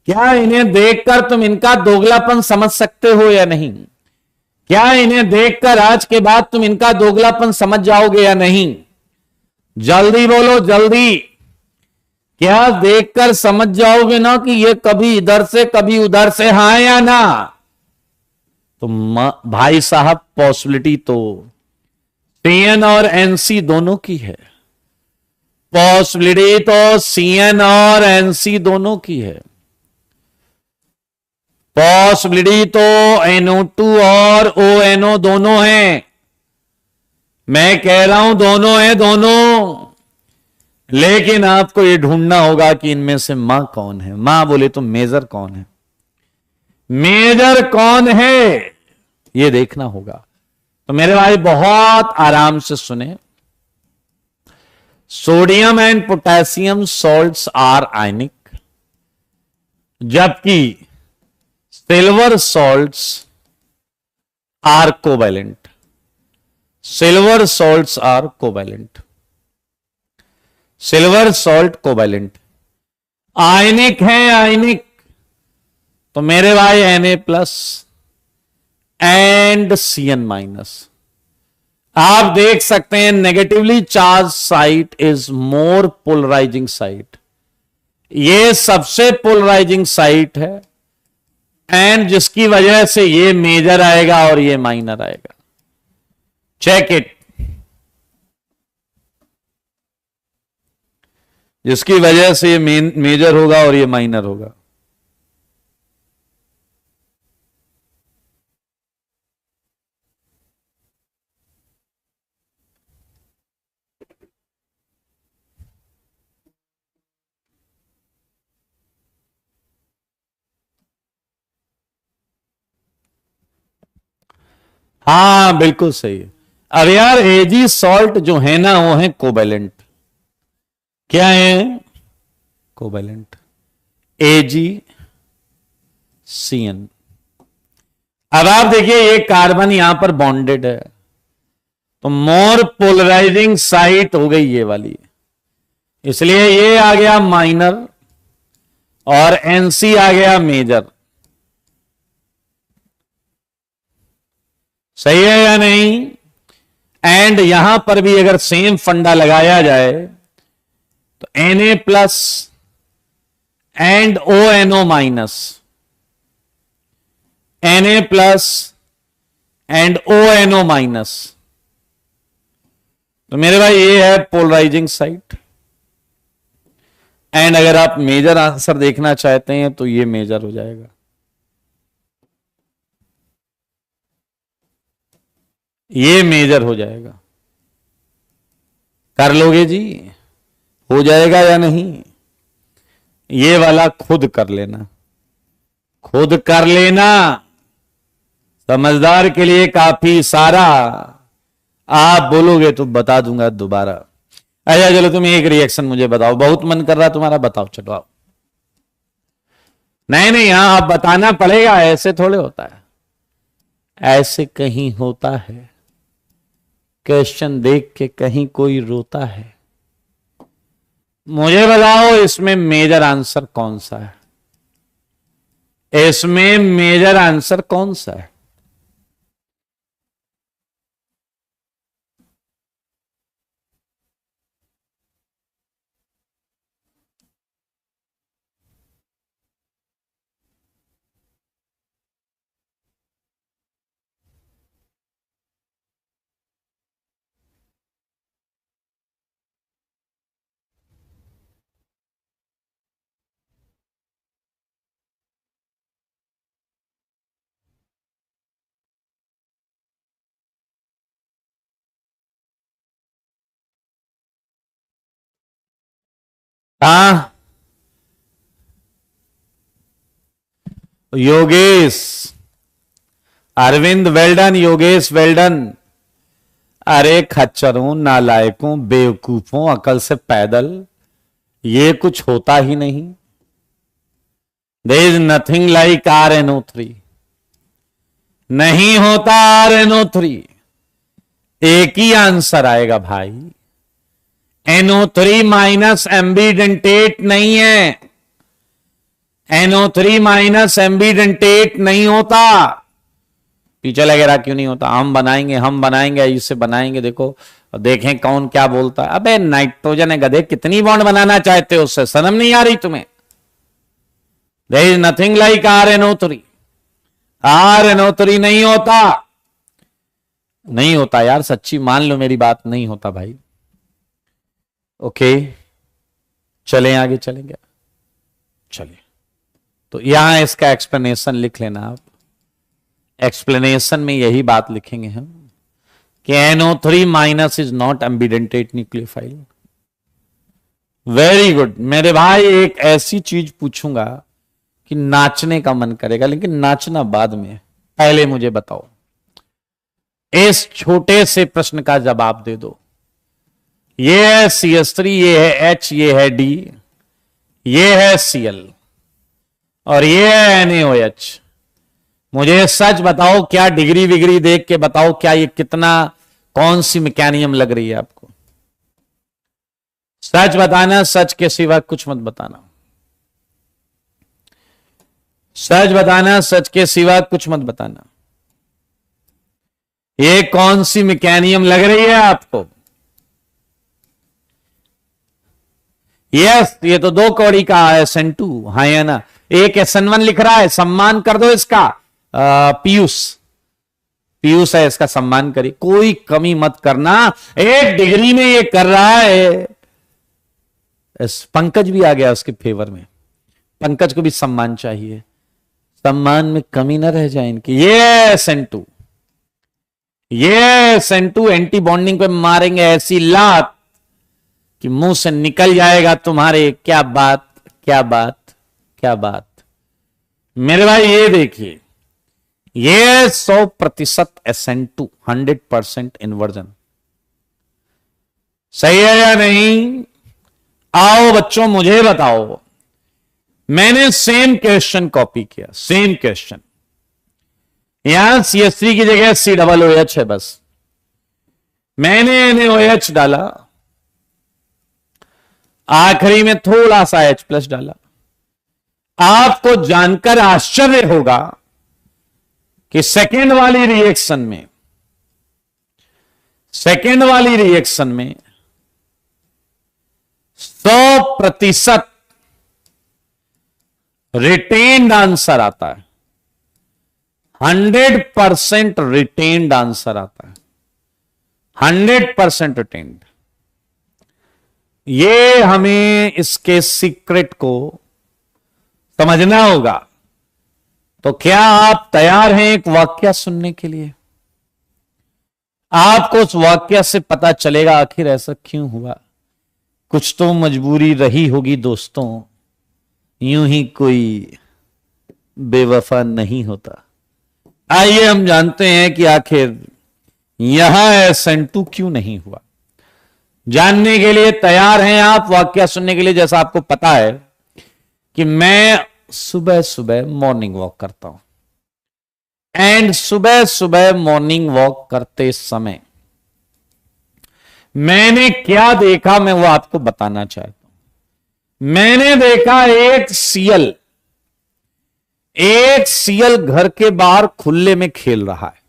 क्या इन्हें देखकर तुम इनका दोगलापन समझ सकते हो या नहीं? क्या इन्हें देखकर आज के बाद तुम इनका दोगलापन समझ जाओगे या नहीं? जल्दी बोलो जल्दी। क्या देखकर समझ जाओगे ना कि ये कभी इधर से कभी उधर से, हाँ या ना? तो भाई साहब पॉसिबिलिटी तो CN और NC दोनों की है, पॉसिबिलिटी तो CN और NC दोनों की है, पॉसिबिलिटी तो NO2 और ONO दोनों हैं। मैं कह रहा हूं दोनों हैं, दोनों। लेकिन आपको यह ढूंढना होगा कि इनमें से मां कौन है। मां बोले तो मेजर कौन है, मेजर कौन है, यह देखना होगा। तो मेरे भाई बहुत आराम से सुने। Sodium and potassium salts are ionic, जबकि silver salts are covalent. Silver salts are covalent, silver salt covalent. Ionic है, आयनिक। तो मेरे भाई Na plus and Cn minus. आप देख सकते हैं negatively charge site is more polarising site, ये सबसे पोलराइजिंग साइट है, एंड जिसकी वजह से ये मेजर आएगा और ये माइनर आएगा। Check it. जिसकी वजह से ये मेजर होगा और ये माइनर होगा। हाँ बिल्कुल सही है। अब यार एजी सॉल्ट जो है ना वो है कोवैलेंट। क्या है? कोवैलेंट। एजी सीएन। अब आप देखिए ये कार्बन यहां पर बॉन्डेड है तो मोर पोलराइजिंग साइट हो गई ये वाली, इसलिए ये आ गया माइनर और एनसी आ गया मेजर। सही है या नहीं? एंड यहां पर भी अगर सेम फंडा लगाया जाए तो Na plus and ONO minus, Na plus and ONO minus, तो मेरे भाई ये है पोलराइजिंग साइट। एंड अगर आप मेजर आंसर देखना चाहते हैं तो ये मेजर हो जाएगा। ये मेजर हो जाएगा। कर लोगे जी? हो जाएगा या नहीं? ये वाला खुद कर लेना, खुद कर लेना। समझदार के लिए काफी सारा। आप बोलोगे तो बता दूंगा दोबारा। अच्छा चलो तुम एक रिएक्शन मुझे बताओ, बहुत मन कर रहा तुम्हारा, बताओ चलो आओ। नहीं नहीं यहां आप बताना पड़ेगा, ऐसे थोड़े होता है, ऐसे कहीं होता है। क्वेश्चन देख के कहीं कोई रोता है। मुझे बताओ इसमें मेजर आंसर कौन सा है? इसमें मेजर आंसर कौन सा है? हाँ योगेश, अरविंद वेल्डन, योगेश वेल्डन। अरे खच्चरों, नालायकों, बेवकूफों, अकल से पैदल, ये कुछ होता ही नहीं। There is nothing like RnO3। नहीं होता RnO3। एक ही आंसर आएगा भाई, NO3 माइनस एम्बीडेंटेट नहीं है। NO3 माइनस एम्बीडेंटेट नहीं होता। पीछे लगे रहा क्यों नहीं होता? हम बनाएंगे, हम बनाएंगे, इसे बनाएंगे, देखो देखें कौन क्या बोलता है। अबे नाइट्रोजन है गधे, कितनी बॉन्ड बनाना चाहते हो उससे? शर्म नहीं आ रही तुम्हें? There is nothing like RnO3। RnO3 नहीं होता, नहीं होता यार, सच्ची मान लो मेरी बात, नहीं होता भाई। ओके चलें आगे, चलेंगे चलिए। तो यहां इसका एक्सप्लेनेशन लिख लेना आप। एक्सप्लेनेशन में यही बात लिखेंगे हम कि NO3 minus is not ambidentate nucleophile. Very good मेरे भाई। एक ऐसी चीज पूछूंगा कि नाचने का मन करेगा, लेकिन नाचना बाद में, पहले मुझे बताओ इस छोटे से प्रश्न का जवाब दे दो। ये है CH3, ये है H, ये है D, ये है Cl और ये है NaOH। मुझे सच बताओ, क्या डिग्री विग्री देख के बताओ, क्या ये कितना, कौन सी मैकेनियम लग रही है आपको? सच बताना, सच के सिवा कुछ मत बताना। सच बताना, सच के सिवा कुछ मत बताना। ये कौन सी मैकेनियम लग रही है आपको? यस, ये तो दो कौड़ी का SN2, हाँ है ना। एक SN1 लिख रहा है, सम्मान कर दो इसका। पीयूष, पीयूष है, इसका सम्मान करिए, कोई कमी मत करना। एक डिग्री में ये कर रहा है, पंकज भी आ गया उसके फेवर में। पंकज को भी सम्मान चाहिए, सम्मान में कमी ना रह जाए इनकी। ये सेंटू, ये सेंटू एंटी बॉन्डिंग पे मारेंगे ऐसी लात कि मुंह से निकल जाएगा तुम्हारे। क्या बात, क्या बात, क्या बात। मेरे भाई ये देखिए, ये 100% SN2, 100% इन्वर्जन। सही है या नहीं? आओ बच्चों मुझे बताओ। मैंने सेम क्वेश्चन कॉपी किया, सेम क्वेश्चन। यहां CH3 की जगह COOH है बस। मैंने NaOH डाला, आखिरी में थोड़ा सा H+ डाला। आपको जानकर आश्चर्य होगा कि सेकेंड वाली रिएक्शन में 100% रिटेन्ड आंसर आता है। 100% रिटेन्ड आंसर आता है, 100% रिटेन्ड। ये हमें इसके सीक्रेट को समझना होगा। तो क्या आप तैयार हैं एक वाक्य सुनने के लिए? आपको उस वाक्य से पता चलेगा आखिर ऐसा क्यों हुआ। कुछ तो मजबूरी रही होगी दोस्तों, यूं ही कोई बेवफा नहीं होता। आइए हम जानते हैं कि आखिर यहां SN2 क्यों नहीं हुआ। जानने के लिए तैयार हैं आप वाक्य सुनने के लिए? जैसा आपको पता है कि मैं सुबह सुबह मॉर्निंग वॉक करता हूं, एंड सुबह सुबह मॉर्निंग वॉक करते समय मैंने क्या देखा, मैं वो आपको बताना चाहता हूं। मैंने देखा एक सियल घर के बाहर खुले में खेल रहा है।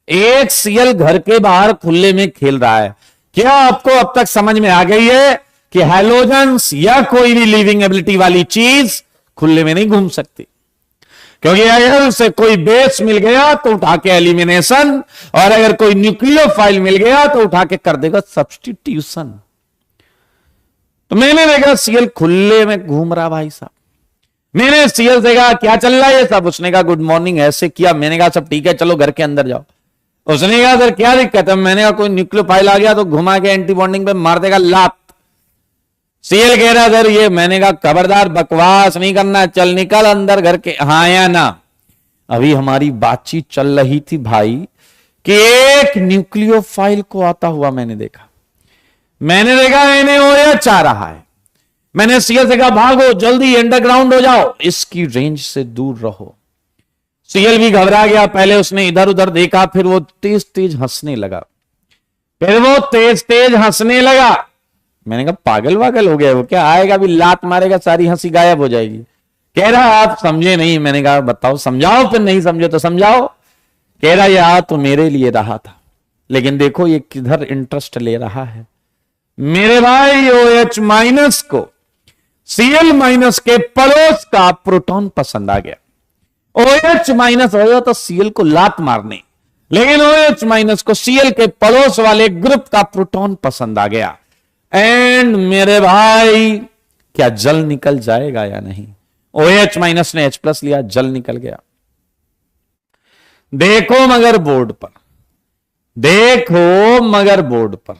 एक सियल घर के बाहर खुले में खेल रहा है। क्या आपको अब तक समझ में आ गई है कि हैलोजेंस या कोई भी लिविंग एबिलिटी वाली चीज खुले में नहीं घूम सकती? क्योंकि अगर उसे कोई बेस मिल गया तो उठा के एलिमिनेशन, और अगर कोई न्यूक्लियोफाइल मिल गया तो उठा के कर देगा सब्स्टिट्यूशन। तो मैंने देखा सीएल खुले में घूम रहा भाई साहब। मैंने सीएल से कहा क्या चल रहा है सब? उसने कहा गुड मॉर्निंग, ऐसे किया। मैंने कहा सब ठीक है, चलो घर के अंदर जाओ। उसने कहा सर क्या दिक्कत है? मैंने कहा कोई न्यूक्लियोफाइल आ गया तो घुमा के एंटी बॉन्डिंग पे मार देगा लात। सीएल कह रहा सर ये। मैंने कहा खबरदार बकवास नहीं करना, चल निकल अंदर घर के। हाँ या ना? अभी हमारी बातचीत चल रही थी भाई कि एक न्यूक्लियोफाइल को आता हुआ मैंने देखा NaOH आ रहा है। मैंने सीएल से कहा भागो जल्दी, अंडरग्राउंड हो जाओ, इसकी रेंज से दूर रहो। सीएल भी घबरा गया। पहले उसने इधर उधर देखा, फिर वो तेज तेज हंसने लगा। मैंने कहा पागल वागल हो गया वो क्या? आएगा भी लात मारेगा, सारी हंसी गायब हो जाएगी। कह रहा आप समझे नहीं। मैंने कहा बताओ, समझाओ। फिर नहीं समझे तो समझाओ। कह रहा यार तो मेरे लिए रहा था, लेकिन देखो ये किधर इंटरेस्ट ले रहा है। मेरे भाई OH- को Cl- के पड़ोस का प्रोटॉन पसंद आ गया। OH- हो तो Cl को लात मारने, लेकिन OH- को Cl के पड़ोस वाले ग्रुप का प्रोटॉन पसंद आ गया। एंड मेरे भाई क्या जल निकल जाएगा या नहीं? OH- ने H+ लिया, जल निकल गया। देखो मगर बोर्ड पर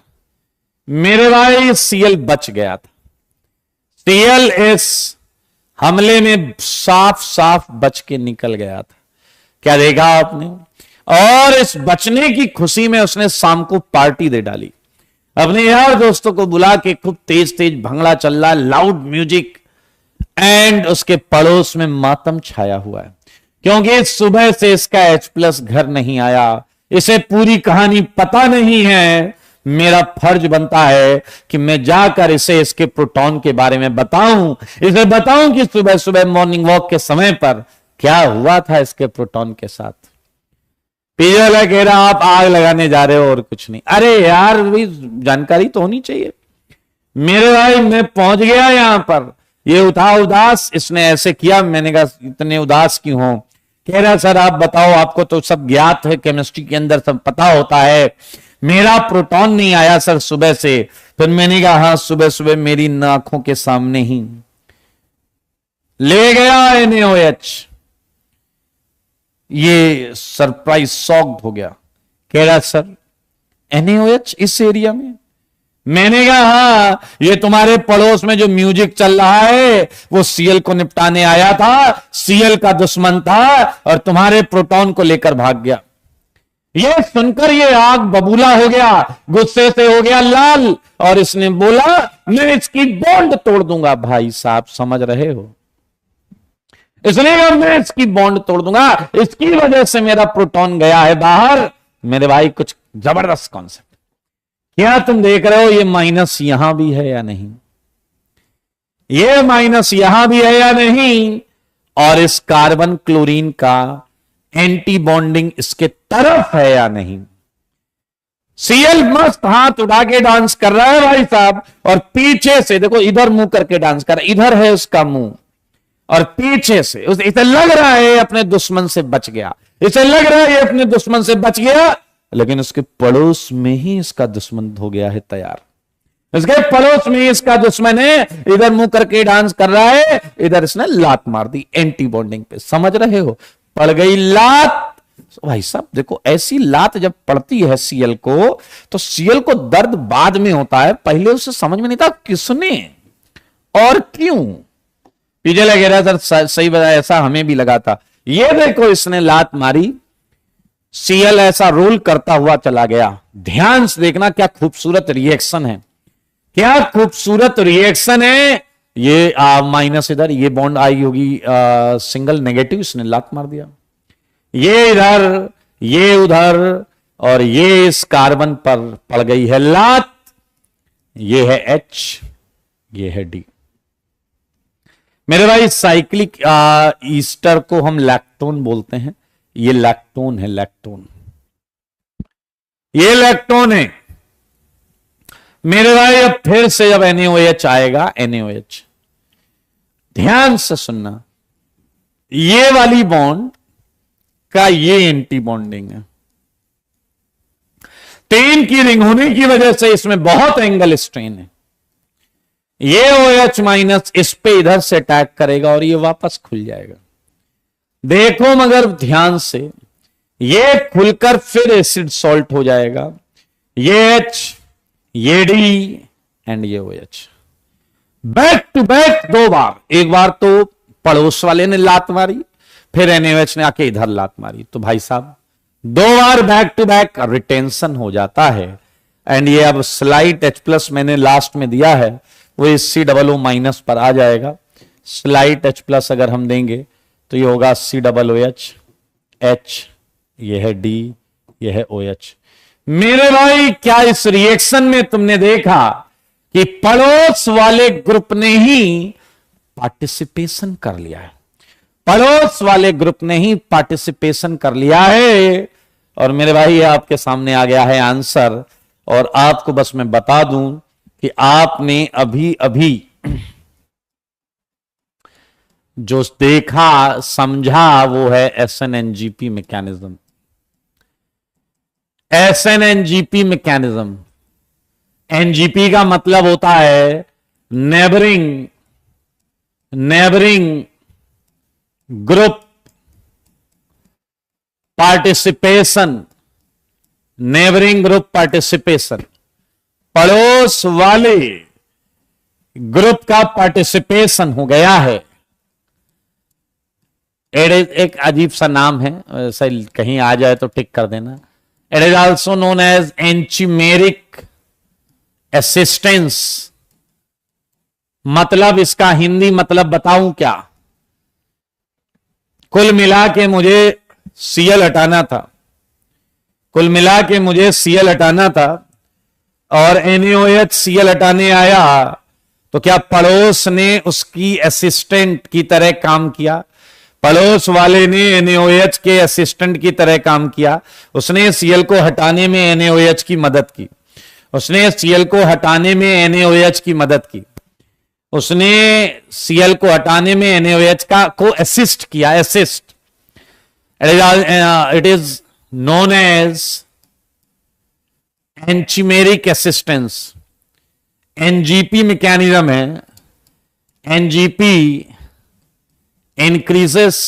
मेरे भाई Cl बच गया था। Cl इस हमले में साफ साफ बच के निकल गया था। क्या देखा आपने? और इस बचने की खुशी में उसने शाम को पार्टी दे डाली। अपने यार दोस्तों को बुला के खूब तेज तेज भंगड़ा चल रहा है, लाउड म्यूजिक, एंड उसके पड़ोस में मातम छाया हुआ है, क्योंकि सुबह से इसका H+ घर नहीं आया। इसे पूरी कहानी पता नहीं है। मेरा फर्ज बनता है कि मैं जाकर इसे इसके प्रोटॉन के बारे में बताऊं, इसे बताऊं कि सुबह सुबह मॉर्निंग वॉक के समय पर क्या हुआ था इसके प्रोटॉन के साथ। पीछे कह रहा आप आग लगाने जा रहे हो और कुछ नहीं। अरे यार भाई जानकारी तो होनी चाहिए। मेरे भाई मैं पहुंच गया यहां पर, ये उठा उदास, इसने ऐसे किया। मैंने कहा इतने उदास क्यों हो? कह रहा सर आप बताओ, आपको तो सब ज्ञात है, केमिस्ट्री के अंदर सब पता होता है। मेरा प्रोटॉन नहीं आया सर सुबह से। फिर मैंने कहा हाँ, सुबह सुबह मेरी आंखों के सामने ही ले गया NaOH। ये सरप्राइज शॉक्ड हो गया, कह रहा सर NaOH इस एरिया में। मैंने कहा हाँ, ये तुम्हारे पड़ोस में जो म्यूजिक चल रहा है वो Cl को निपटाने आया था, Cl का दुश्मन था और तुम्हारे प्रोटॉन को लेकर भाग गया। ये सुनकर ये आग बबूला हो गया, गुस्से से हो गया लाल, और इसने बोला मैं इसकी बॉन्ड तोड़ दूंगा। भाई साहब समझ रहे हो, इसने कहा मैं इसकी बॉन्ड तोड़ दूंगा, इसकी वजह से मेरा प्रोटॉन गया है बाहर। मेरे भाई कुछ जबरदस्त कॉन्सेप्ट। क्या तुम देख रहे हो ये माइनस यहां भी है या नहीं, ये माइनस यहां भी है या नहीं, और इस कार्बन क्लोरीन का एंटी बॉन्डिंग इसके तरफ है या नहीं। Cl मस्त हाथ उठा के डांस कर रहा है भाई साहब, और पीछे से देखो इधर मुंह करके डांस कर रहा है, इधर है उसका मुंह, और पीछे से इसे लग रहा है अपने दुश्मन से बच गया, इसे लग रहा है अपने दुश्मन से बच गया, लेकिन उसके पड़ोस में ही इसका दुश्मन हो गया है तैयार। इसके पड़ोस में ही इसका दुश्मन है, इधर मुंह करके डांस कर रहा है, इधर इसने लात मार दी एंटी बॉन्डिंग पे। समझ रहे हो, पड़ गई लात। भाई साहब देखो, ऐसी लात जब पड़ती है Cl को, तो Cl को दर्द बाद में होता है, पहले उसे समझ में नहीं था किसने और क्यों। पीछे लगे रहा सर, सही बताया, ऐसा हमें भी लगा था। ये देखो इसने लात मारी, Cl ऐसा रोल करता हुआ चला गया। ध्यान से देखना क्या खूबसूरत रिएक्शन है, क्या खूबसूरत रिएक्शन है। ये माइनस इधर, ये बॉन्ड आई होगी सिंगल नेगेटिव, इसने लात मार दिया। ये इधर, ये उधर, और ये इस कार्बन पर पड़ गई है लात। ये है H, ये है D। मेरे भाई साइक्लिक ईस्टर को हम लैक्टोन बोलते हैं, ये लैक्टोन है, लैक्टोन, ये लैक्टोन है मेरे भाई। अब फिर से जब NaOH आएगा, NaOH, ध्यान से सुनना, ये वाली बॉन्ड का ये एंटी बॉन्डिंग है। 10 की रिंग होने की वजह से इसमें बहुत एंगल स्ट्रेन है। ये OH माइनस इस पे इधर से अटैक करेगा और ये वापस खुल जाएगा। देखो मगर ध्यान से, ये खुलकर फिर एसिड सॉल्ट हो जाएगा। ये H, ये D एंड ये OH बैक टू बैक 2 बार। एक बार तो पड़ोस वाले ने लात मारी, फिर NaOH ने आके इधर लात मारी। तो भाई साहब 2 बार बैक टू बैक रिटेंशन हो जाता है। एंड ये अब स्लाइट H+ मैंने लास्ट में दिया है, वो इस COO माइनस पर आ जाएगा। स्लाइट H+ अगर हम देंगे तो ये होगा COOH, H, ये है D, ये है OH। मेरे भाई क्या इस रिएक्शन में तुमने देखा कि पड़ोस वाले ग्रुप ने ही पार्टिसिपेशन कर लिया है, पड़ोस वाले ग्रुप ने ही पार्टिसिपेशन कर लिया है। और मेरे भाई ये आपके सामने आ गया है आंसर। और आपको बस मैं बता दूं कि आपने अभी अभी जो देखा समझा वो है SNNGP mechanism. SNNGP mechanism, NGP का मतलब होता है neighbouring group participation, neighbouring group participation, पड़ोस वाले ग्रुप का पार्टिसिपेशन हो गया है। एक अजीब सा नाम है, ऐसा कहीं आ जाए तो टिक कर देना। It is also known as anchimeric assistance. मतलब इसका हिंदी मतलब बताऊं क्या? कुल मिला के मुझे Cl हटाना था, कुल मिला के मुझे Cl हटाना था, और NaOH Cl हटाने आया, तो क्या पड़ोस ने उसकी असिस्टेंट की तरह काम किया? पड़ोस वाले ने NaOH के असिस्टेंट की तरह काम किया। उसने Cl को हटाने में NaOH की मदद की, उसने Cl को हटाने में NaOH की मदद की, उसने Cl को हटाने में NaOH को असिस्ट किया। Assist, it is known as anchimeric assistance, NGP mechanism है। NGP increases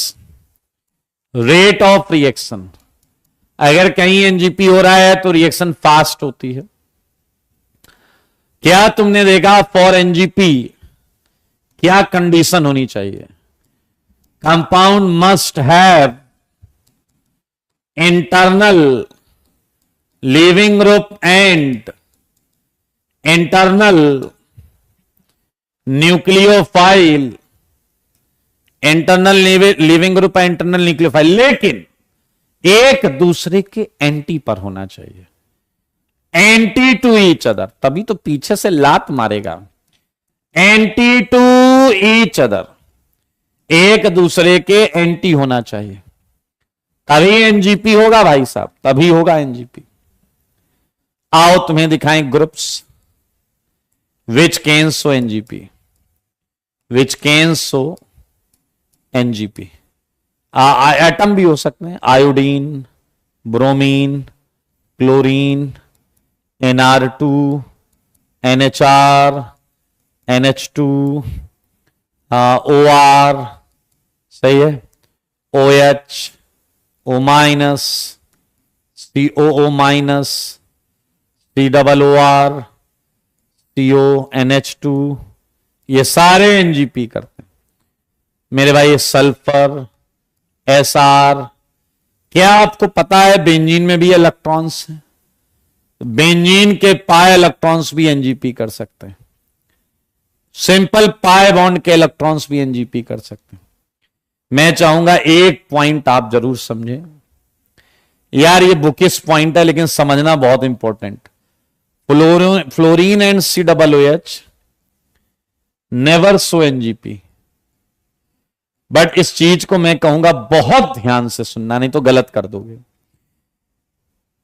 rate of reaction. अगर कहीं एनजीपी हो रहा है तो रिएक्शन फास्ट होती है। क्या तुमने देखा फॉर एनजीपी क्या कंडीशन होनी चाहिए? Compound must have internal leaving group and internal nucleophile, internal leaving group है, इंटरनल न्यूक्लियोफाइल, लेकिन एक दूसरे के एंटी पर होना चाहिए, एंटी टू ईच अदर, तभी तो पीछे से लात मारेगा। एंटी टू ईच अदर, एक दूसरे के एंटी होना चाहिए, तभी एनजीपी होगा भाई साहब, तभी होगा एनजीपी। आओ तुम्हें दिखाएं groups which can show NGP, which can show NGP. Atom भी हो सकते हैं, iodine, bromine, chlorine, NR2, NHR, NH2, OR, सही है, OH, O minus, COO minus, COOR, CO, NH2, ये सारे एनजीपी करते हैं मेरे भाई। सल्फर, SR, क्या आपको पता है बेंजीन में भी इलेक्ट्रॉन्स हैं? बेंजीन के पाई इलेक्ट्रॉन्स भी एनजीपी कर सकते हैं, सिंपल पाई बॉन्ड के इलेक्ट्रॉन्स भी एनजीपी कर सकते हैं। मैं चाहूंगा एक पॉइंट आप जरूर समझें यार, ये बुकिश पॉइंट है लेकिन समझना बहुत important. Fluorine and COOH never show NGP, but इस चीज को मैं कहूंगा बहुत ध्यान से सुनना, नहीं तो गलत कर दोगे।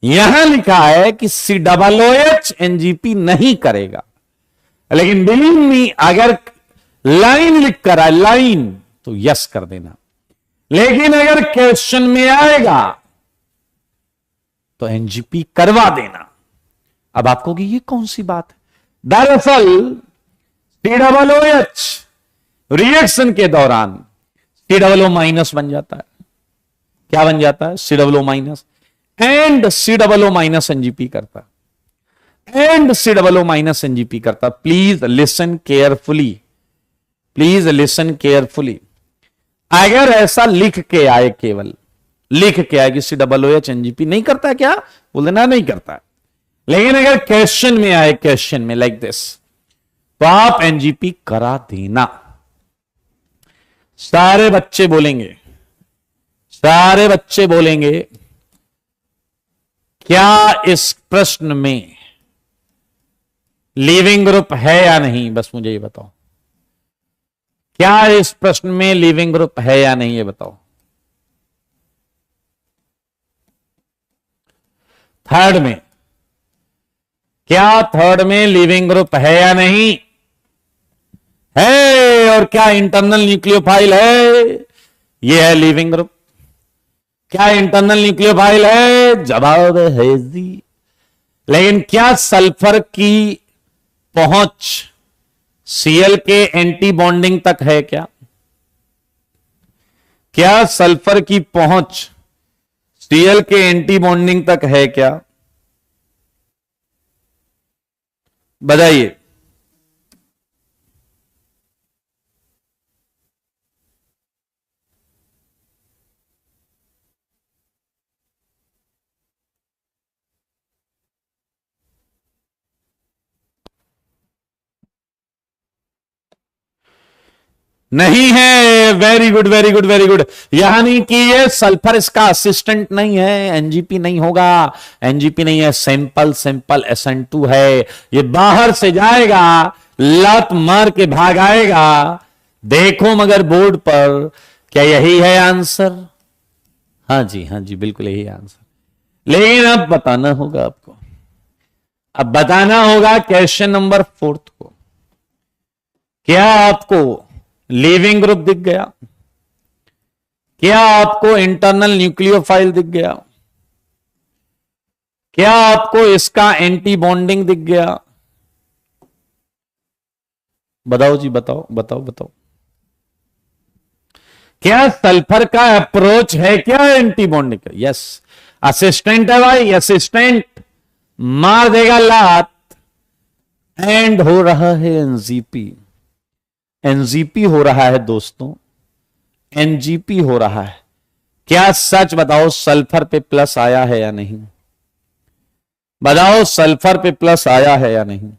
यहां लिखा है कि COOH एनजीपी नहीं करेगा, लेकिन बिलीव मी अगर लाइन लिख कर आए लाइन तो यस कर देना, लेकिन अगर क्वेश्चन में आएगा तो एनजीपी करवा देना। अब आपको कि ये कौन सी बात है? दरअसल COOH रिएक्शन के दौरान COO माइनस बन जाता है। क्या बन जाता है? COO minus, and COO minus NGP करता है, एंड COO माइनस एनजीपी करता। Please listen carefully, please listen carefully. अगर ऐसा लिख के आए, केवल लिख के आए कि COOH एनजीपी नहीं करता, क्या बोल देना नहीं करता। लेकिन अगर क्वेश्चन में आए, क्वेश्चन में लाइक दिस, तो आप एनजीपी करा देना। सारे बच्चे बोलेंगे, सारे बच्चे बोलेंगे क्या इस प्रश्न में लिविंग ग्रुप है या नहीं? बस मुझे ये बताओ, क्या इस प्रश्न में लिविंग ग्रुप है या नहीं, ये बताओ। थर्ड में, क्या थर्ड में लिविंग ग्रुप है या नहीं है? और क्या इंटरनल न्यूक्लियोफाइल है? ये है लिविंग ग्रुप। क्या इंटरनल न्यूक्लियोफाइल है? जवाब है जी। लेकिन क्या सल्फर की पहुंच Cl के एंटी बॉन्डिंग तक है? क्या सल्फर की पहुंच Cl के एंटी बॉन्डिंग तक है क्या? बताइए। नहीं है। Very good, very good, very good. यानी कि ये सल्फर इसका असिस्टेंट नहीं है, एनजीपी नहीं होगा, एनजीपी नहीं है, सिंपल सिंपल SN2 है। ये बाहर से जाएगा, लात मार के भाग आएगा। देखो मगर बोर्ड पर, क्या यही है आंसर? हाँ जी, हाँ जी, बिल्कुल यही आंसर। लेकिन अब बताना होगा आपको, अब बताना होगा क्वेश्चन नंबर 4 को। क्या आपको लिविंग ग्रुप दिख गया? क्या आपको इंटरनल न्यूक्लियोफाइल दिख गया? क्या आपको इसका एंटी बॉन्डिंग दिख गया? बताओ जी, बताओ बताओ बताओ। क्या सल्फर का अप्रोच है क्या एंटी बॉन्डिंग का? यस। असिस्टेंट है भाई, असिस्टेंट मार देगा लात। एंड हो रहा है एनजीपी। एनजीपी हो रहा है दोस्तों, एनजीपी हो रहा है। क्या सच बताओ सल्फर पे प्लस आया है या नहीं? बताओ सल्फर पे प्लस आया है या नहीं?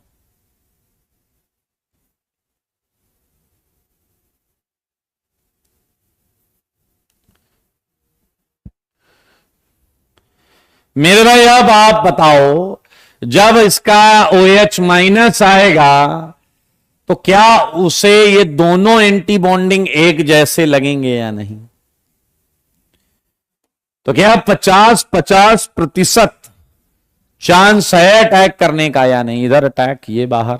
मेरे भाई अब आप बताओ, जब इसका OH माइनस आएगा तो क्या उसे ये दोनों एंटी बॉन्डिंग एक जैसे लगेंगे या नहीं? तो क्या 50-50% चांस है अटैक करने का या नहीं? इधर अटैक, ये बाहर।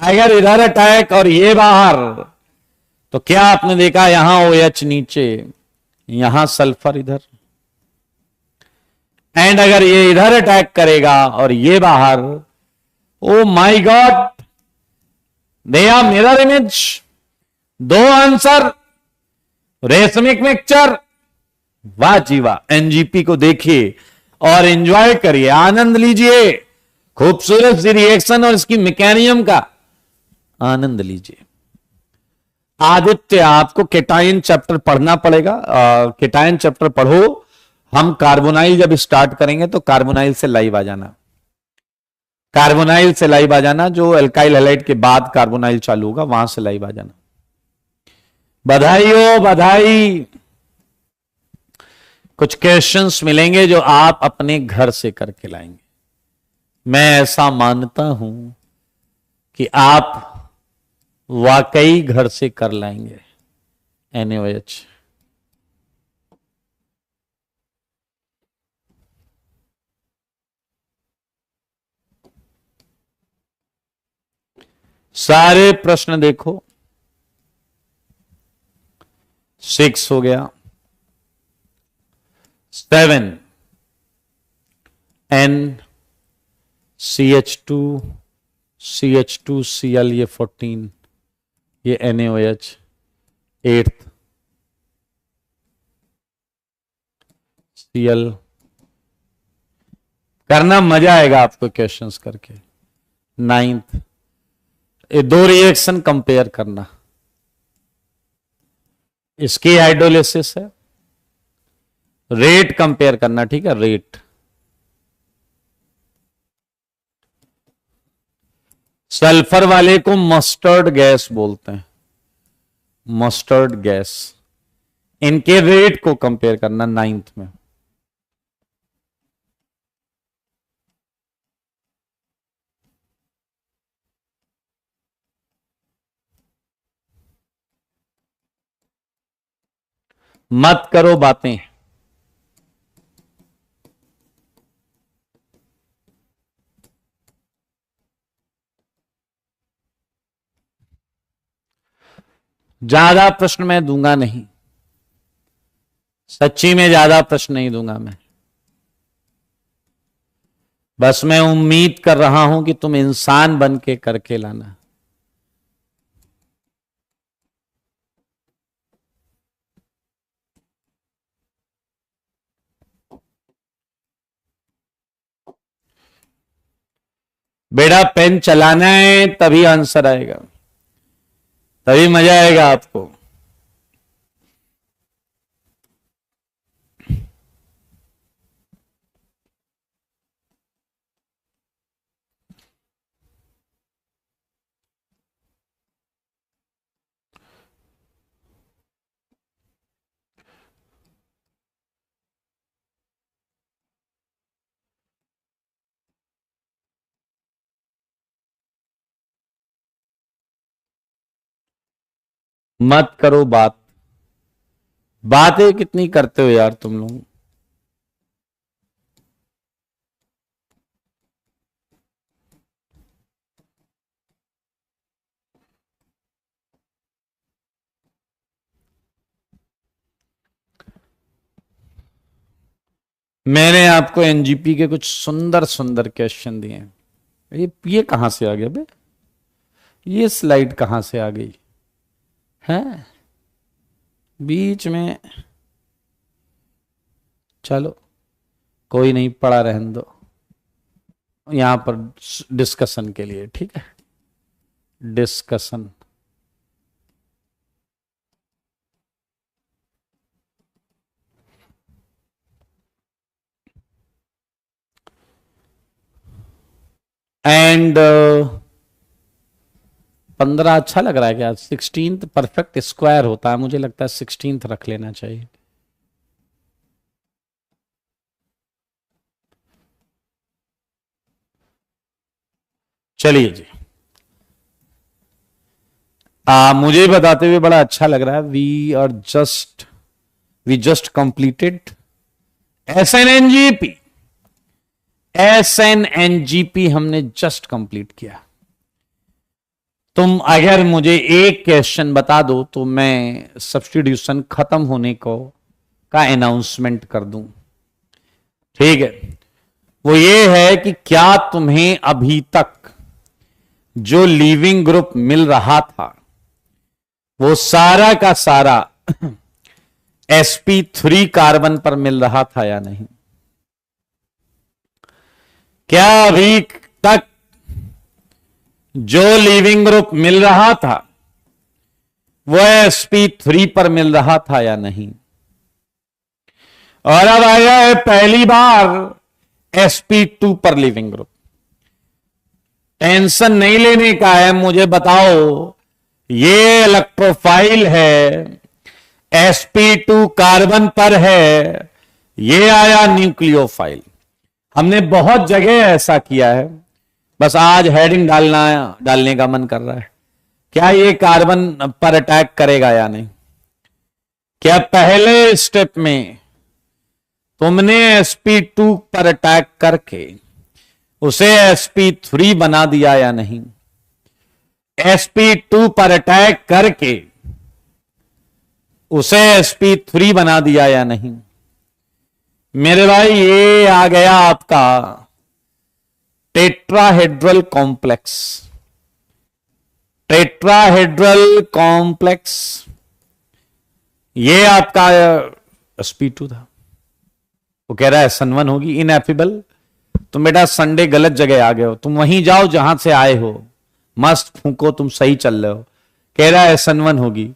अगर इधर अटैक और ये बाहर, तो क्या आपने देखा यहां OH नीचे, यहां सल्फर इधर। एंड अगर ये इधर अटैक करेगा और ये बाहर, oh my god, they are mirror image. दो आंसर, रेशमिक मिक्सचर। वाह जी वाह। एनजीपी को देखिए और एंजॉय करिए, आनंद लीजिए, खूबसूरत सी रिएक्शन और इसकी मैकेनिज्म का आनंद लीजिए। आदित्य, आपको केटाइन चैप्टर पढ़ना पड़ेगा। केटाइन चैप्टर पढ़ो। हम कार्बोनाइल जब स्टार्ट करेंगे तो कार्बोनाइल से लाइव आ जाना। कार्बोनाइल से लाइव आ जाना, जो अल्काइल हैलाइड के बाद कार्बोनाइल चालू होगा वहां से लाइव आ जाना। बधाई हो बधाई। कुछ क्वेश्चंस मिलेंगे जो आप अपने घर से करके लाएंगे। मैं ऐसा मानता हूं कि आप वाकई घर से कर लाएंगे। NaOH सारे प्रश्न देखो। 6 हो गया, 7 NCH2CH2Cl, ये 14, ये NaOH 8th Cl। करना मजा आएगा आपको क्वेश्चंस करके। 9th, ये दो रिएक्शन कंपेयर करना, इसकी हाइड्रोलिसिस है, रेट कंपेयर करना, ठीक है, रेट। सल्फर वाले को मस्टर्ड गैस बोलते हैं, मस्टर्ड गैस। इनके रेट को कंपेयर करना 9th में। मत करो बातें। ज्यादा प्रश्न मैं दूंगा नहीं, सच्ची में ज्यादा प्रश्न नहीं दूंगा मैं। बस मैं उम्मीद कर रहा हूं कि तुम इंसान बन के करके लाना। बेटा पेन चलाना है तभी आंसर आएगा, तभी मजा आएगा आपको। मत करो बात। बातें कितनी करते हो यार तुम लोग। मैंने आपको एनजीपी के कुछ सुंदर सुंदर क्वेश्चन दिए हैं। ये कहां से आ गया बे? ये स्लाइड कहां से आ गई है बीच में? चलो कोई नहीं, पड़ा रहने दो, यहां पर डिस्कशन के लिए, ठीक है, डिस्कशन। एंड 15 अच्छा लग रहा है क्या? 16th परफेक्ट स्क्वायर होता है, मुझे लगता है 16th रख लेना चाहिए। चलिए जी, मुझे बताते हुए बड़ा अच्छा लग रहा है। We just completed SNNGP. SNNGP हमने जस्ट कंप्लीट किया। तुम अगर मुझे एक क्वेश्चन बता दो तो मैं सब्स्टिट्यूशन खत्म होने को का अनाउंसमेंट कर दूं, ठीक है। वो ये है कि क्या तुम्हें अभी तक जो लीविंग ग्रुप मिल रहा था वो सारा का सारा sp3 कार्बन पर मिल रहा था या नहीं? क्या अभी तक जो लीविंग ग्रुप मिल रहा था वो sp3 पर मिल रहा था या नहीं? और अब आया है पहली बार sp2 पर लीविंग ग्रुप। टेंशन नहीं लेने का है, मुझे बताओ ये इलेक्ट्रोफाइल है, sp2 कार्बन पर है, ये आया न्यूक्लियोफाइल। हमने बहुत जगह ऐसा किया है, बस आज हेडिंग डालने का मन कर रहा है। क्या ये कार्बन पर अटैक करेगा या नहीं? क्या पहले स्टेप में तुमने sp2 पर अटैक करके उसे sp3 बना दिया या नहीं? sp2 पर अटैक करके उसे sp3 बना दिया या नहीं? मेरे भाई ये आ गया आपका टेट्राहेड्रल कॉम्प्लेक्स। टेट्राहेड्रल कॉम्प्लेक्स ये आपका sp2 था। वो कह रहा है SN1 होगी, इनएफिबल। तुम बेटा संडे गलत जगह आ गए हो, तुम वहीं जाओ जहां से आए हो, मस्त फूको, तुम सही चल रहे हो। कह रहा है SN1 होगी।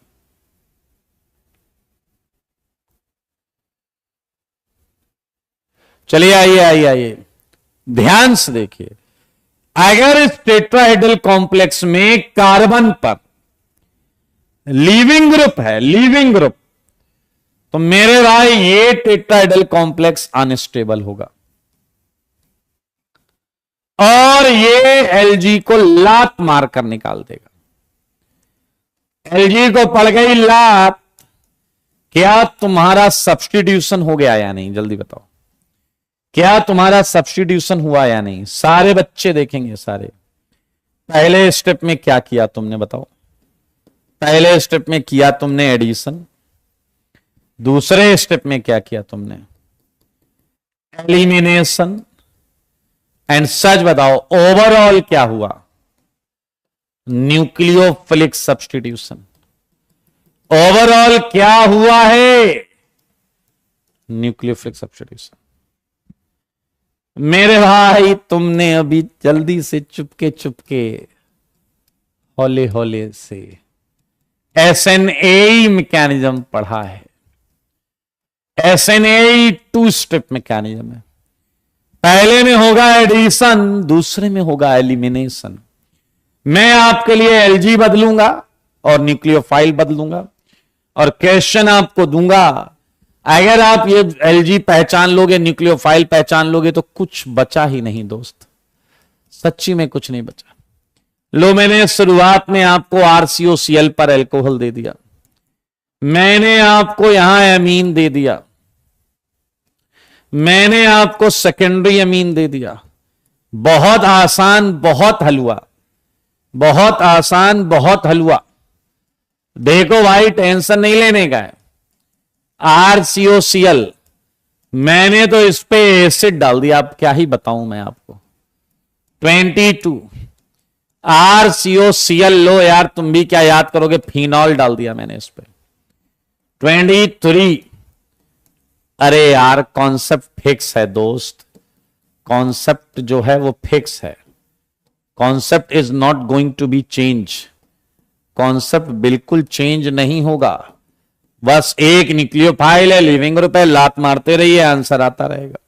चलिए आइए आइए आइए, ध्यान से देखिए। अगर इस टेट्राहेड्रल कॉम्प्लेक्स में कार्बन पर लीविंग ग्रुप है, लीविंग ग्रुप, तो मेरे भाई ये टेट्राहेड्रल कॉम्प्लेक्स अनस्टेबल होगा और ये एलजी को लात मारकर निकाल देगा। एलजी को पड़ गई लात। क्या तुम्हारा सब्स्टिट्यूशन हो गया या नहीं? जल्दी बताओ, क्या तुम्हारा सब्स्टिट्यूशन हुआ या नहीं? सारे बच्चे देखेंगे सारे। पहले स्टेप में क्या किया तुमने बताओ? पहले स्टेप में किया तुमने एडिशन, दूसरे स्टेप में क्या किया तुमने? एलिमिनेशन। एंड सच बताओ ओवरऑल क्या हुआ? Nucleophilic substitution. ओवरऑल क्या हुआ है? Nucleophilic substitution. मेरे भाई तुमने अभी जल्दी से चुपके चुपके हौले हौले से SNA मैकेनिज्म पढ़ा है। SNA 2 स्टेप मैकेनिज्म है। पहले में होगा एडिशन, दूसरे में होगा एलिमिनेशन। मैं आपके लिए एलजी बदलूंगा और न्यूक्लियोफाइल बदलूंगा और क्वेश्चन आपको दूंगा। अगर आप ये एलजी पहचान लोगे, न्यूक्लियोफाइल पहचान लोगे तो कुछ बचा ही नहीं दोस्त, सच्ची में कुछ नहीं बचा। लो, मैंने शुरुआत में आपको RCOCl पर एल्कोहल दे दिया, मैंने आपको यहां एमीन दे दिया, मैंने आपको सेकेंडरी अमीन दे दिया। बहुत आसान, बहुत हलवा, बहुत आसान, बहुत हलवा। देखो भाई टेंशन नहीं लेने का है। RCOCl मैंने तो इस पे एसिड डाल दिया, अब क्या ही बताऊं मैं आपको। 22 RCOCl लो यार, तुम भी क्या याद करोगे, फिनॉल डाल दिया मैंने इस पे। 23 अरे यार कॉन्सेप्ट फिक्स है दोस्त, कॉन्सेप्ट जो है वो फिक्स है। Concept is not going to be change, concept बिल्कुल चेंज नहीं होगा। बस एक न्यूक्लियोफाइल है, लिविंग ग्रुप है, लात मारते रहिए आंसर आता रहेगा।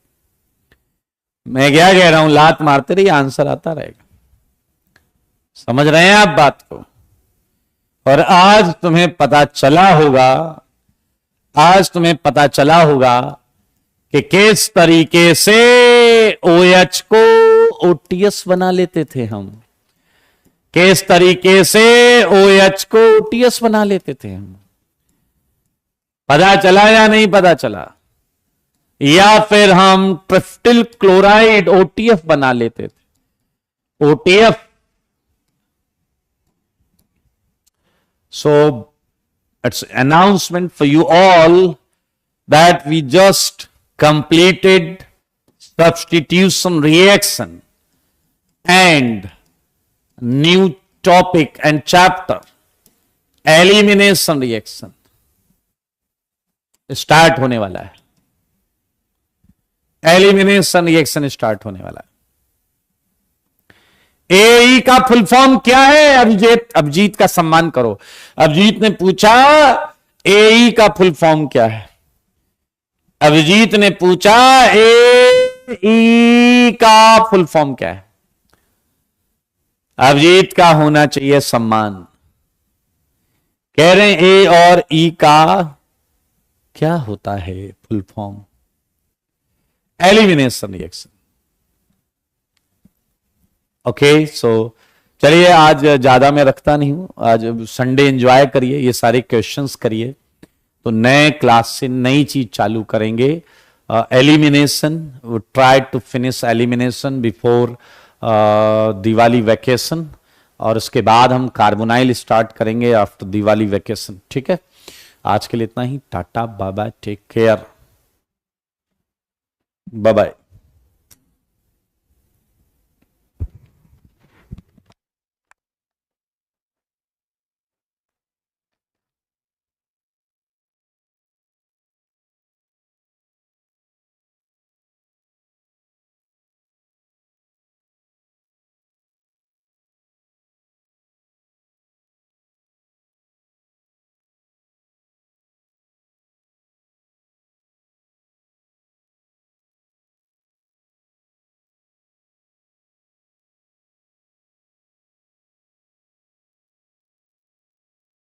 मैं क्या कह रहा हूं, लात मारते रहिए आंसर आता रहेगा। समझ रहे हैं आप बात को। और आज तुम्हें पता चला होगा, आज तुम्हें पता चला होगा कि किस तरीके से OH को OTS बना लेते थे हम, किस तरीके से OH को OTS बना लेते थे हम। पता चला या नहीं पता चला? या फिर हम ट्रिफ्टिल क्लोराइड OTF बना लेते थे, OTF। So it's announcement for you all that we just completed substitution reaction and new topic and chapter elimination reaction start होने वाला है। एलिमिनेशन रिएक्शन स्टार्ट होने वाला है। एई का फुल फॉर्म क्या है? अभिजीत का सम्मान करो। अभिजीत ने पूछा एई का फुल फॉर्म क्या है? अभिजीत ने पूछा एई का फुल फॉर्म क्या है? अभिजीत का होना चाहिए सम्मान। कह रहे हैं ए और ई का क्या होता है full form? Elimination reaction. Okay, so चलिए आज ज्यादा मैं रखता नहीं हूं, आज संडे एंजॉय करिए, ये सारे क्वेश्चंस करिए, तो नए क्लास से नई चीज चालू करेंगे। Elimination, try to finish elimination before Diwali vacation, और उसके बाद हम कार्बोनाइल स्टार्ट करेंगे आफ्टर दिवाली वैकेशन। ठीक है, आज के लिए इतना ही। Tata bye bye, take care, bye bye.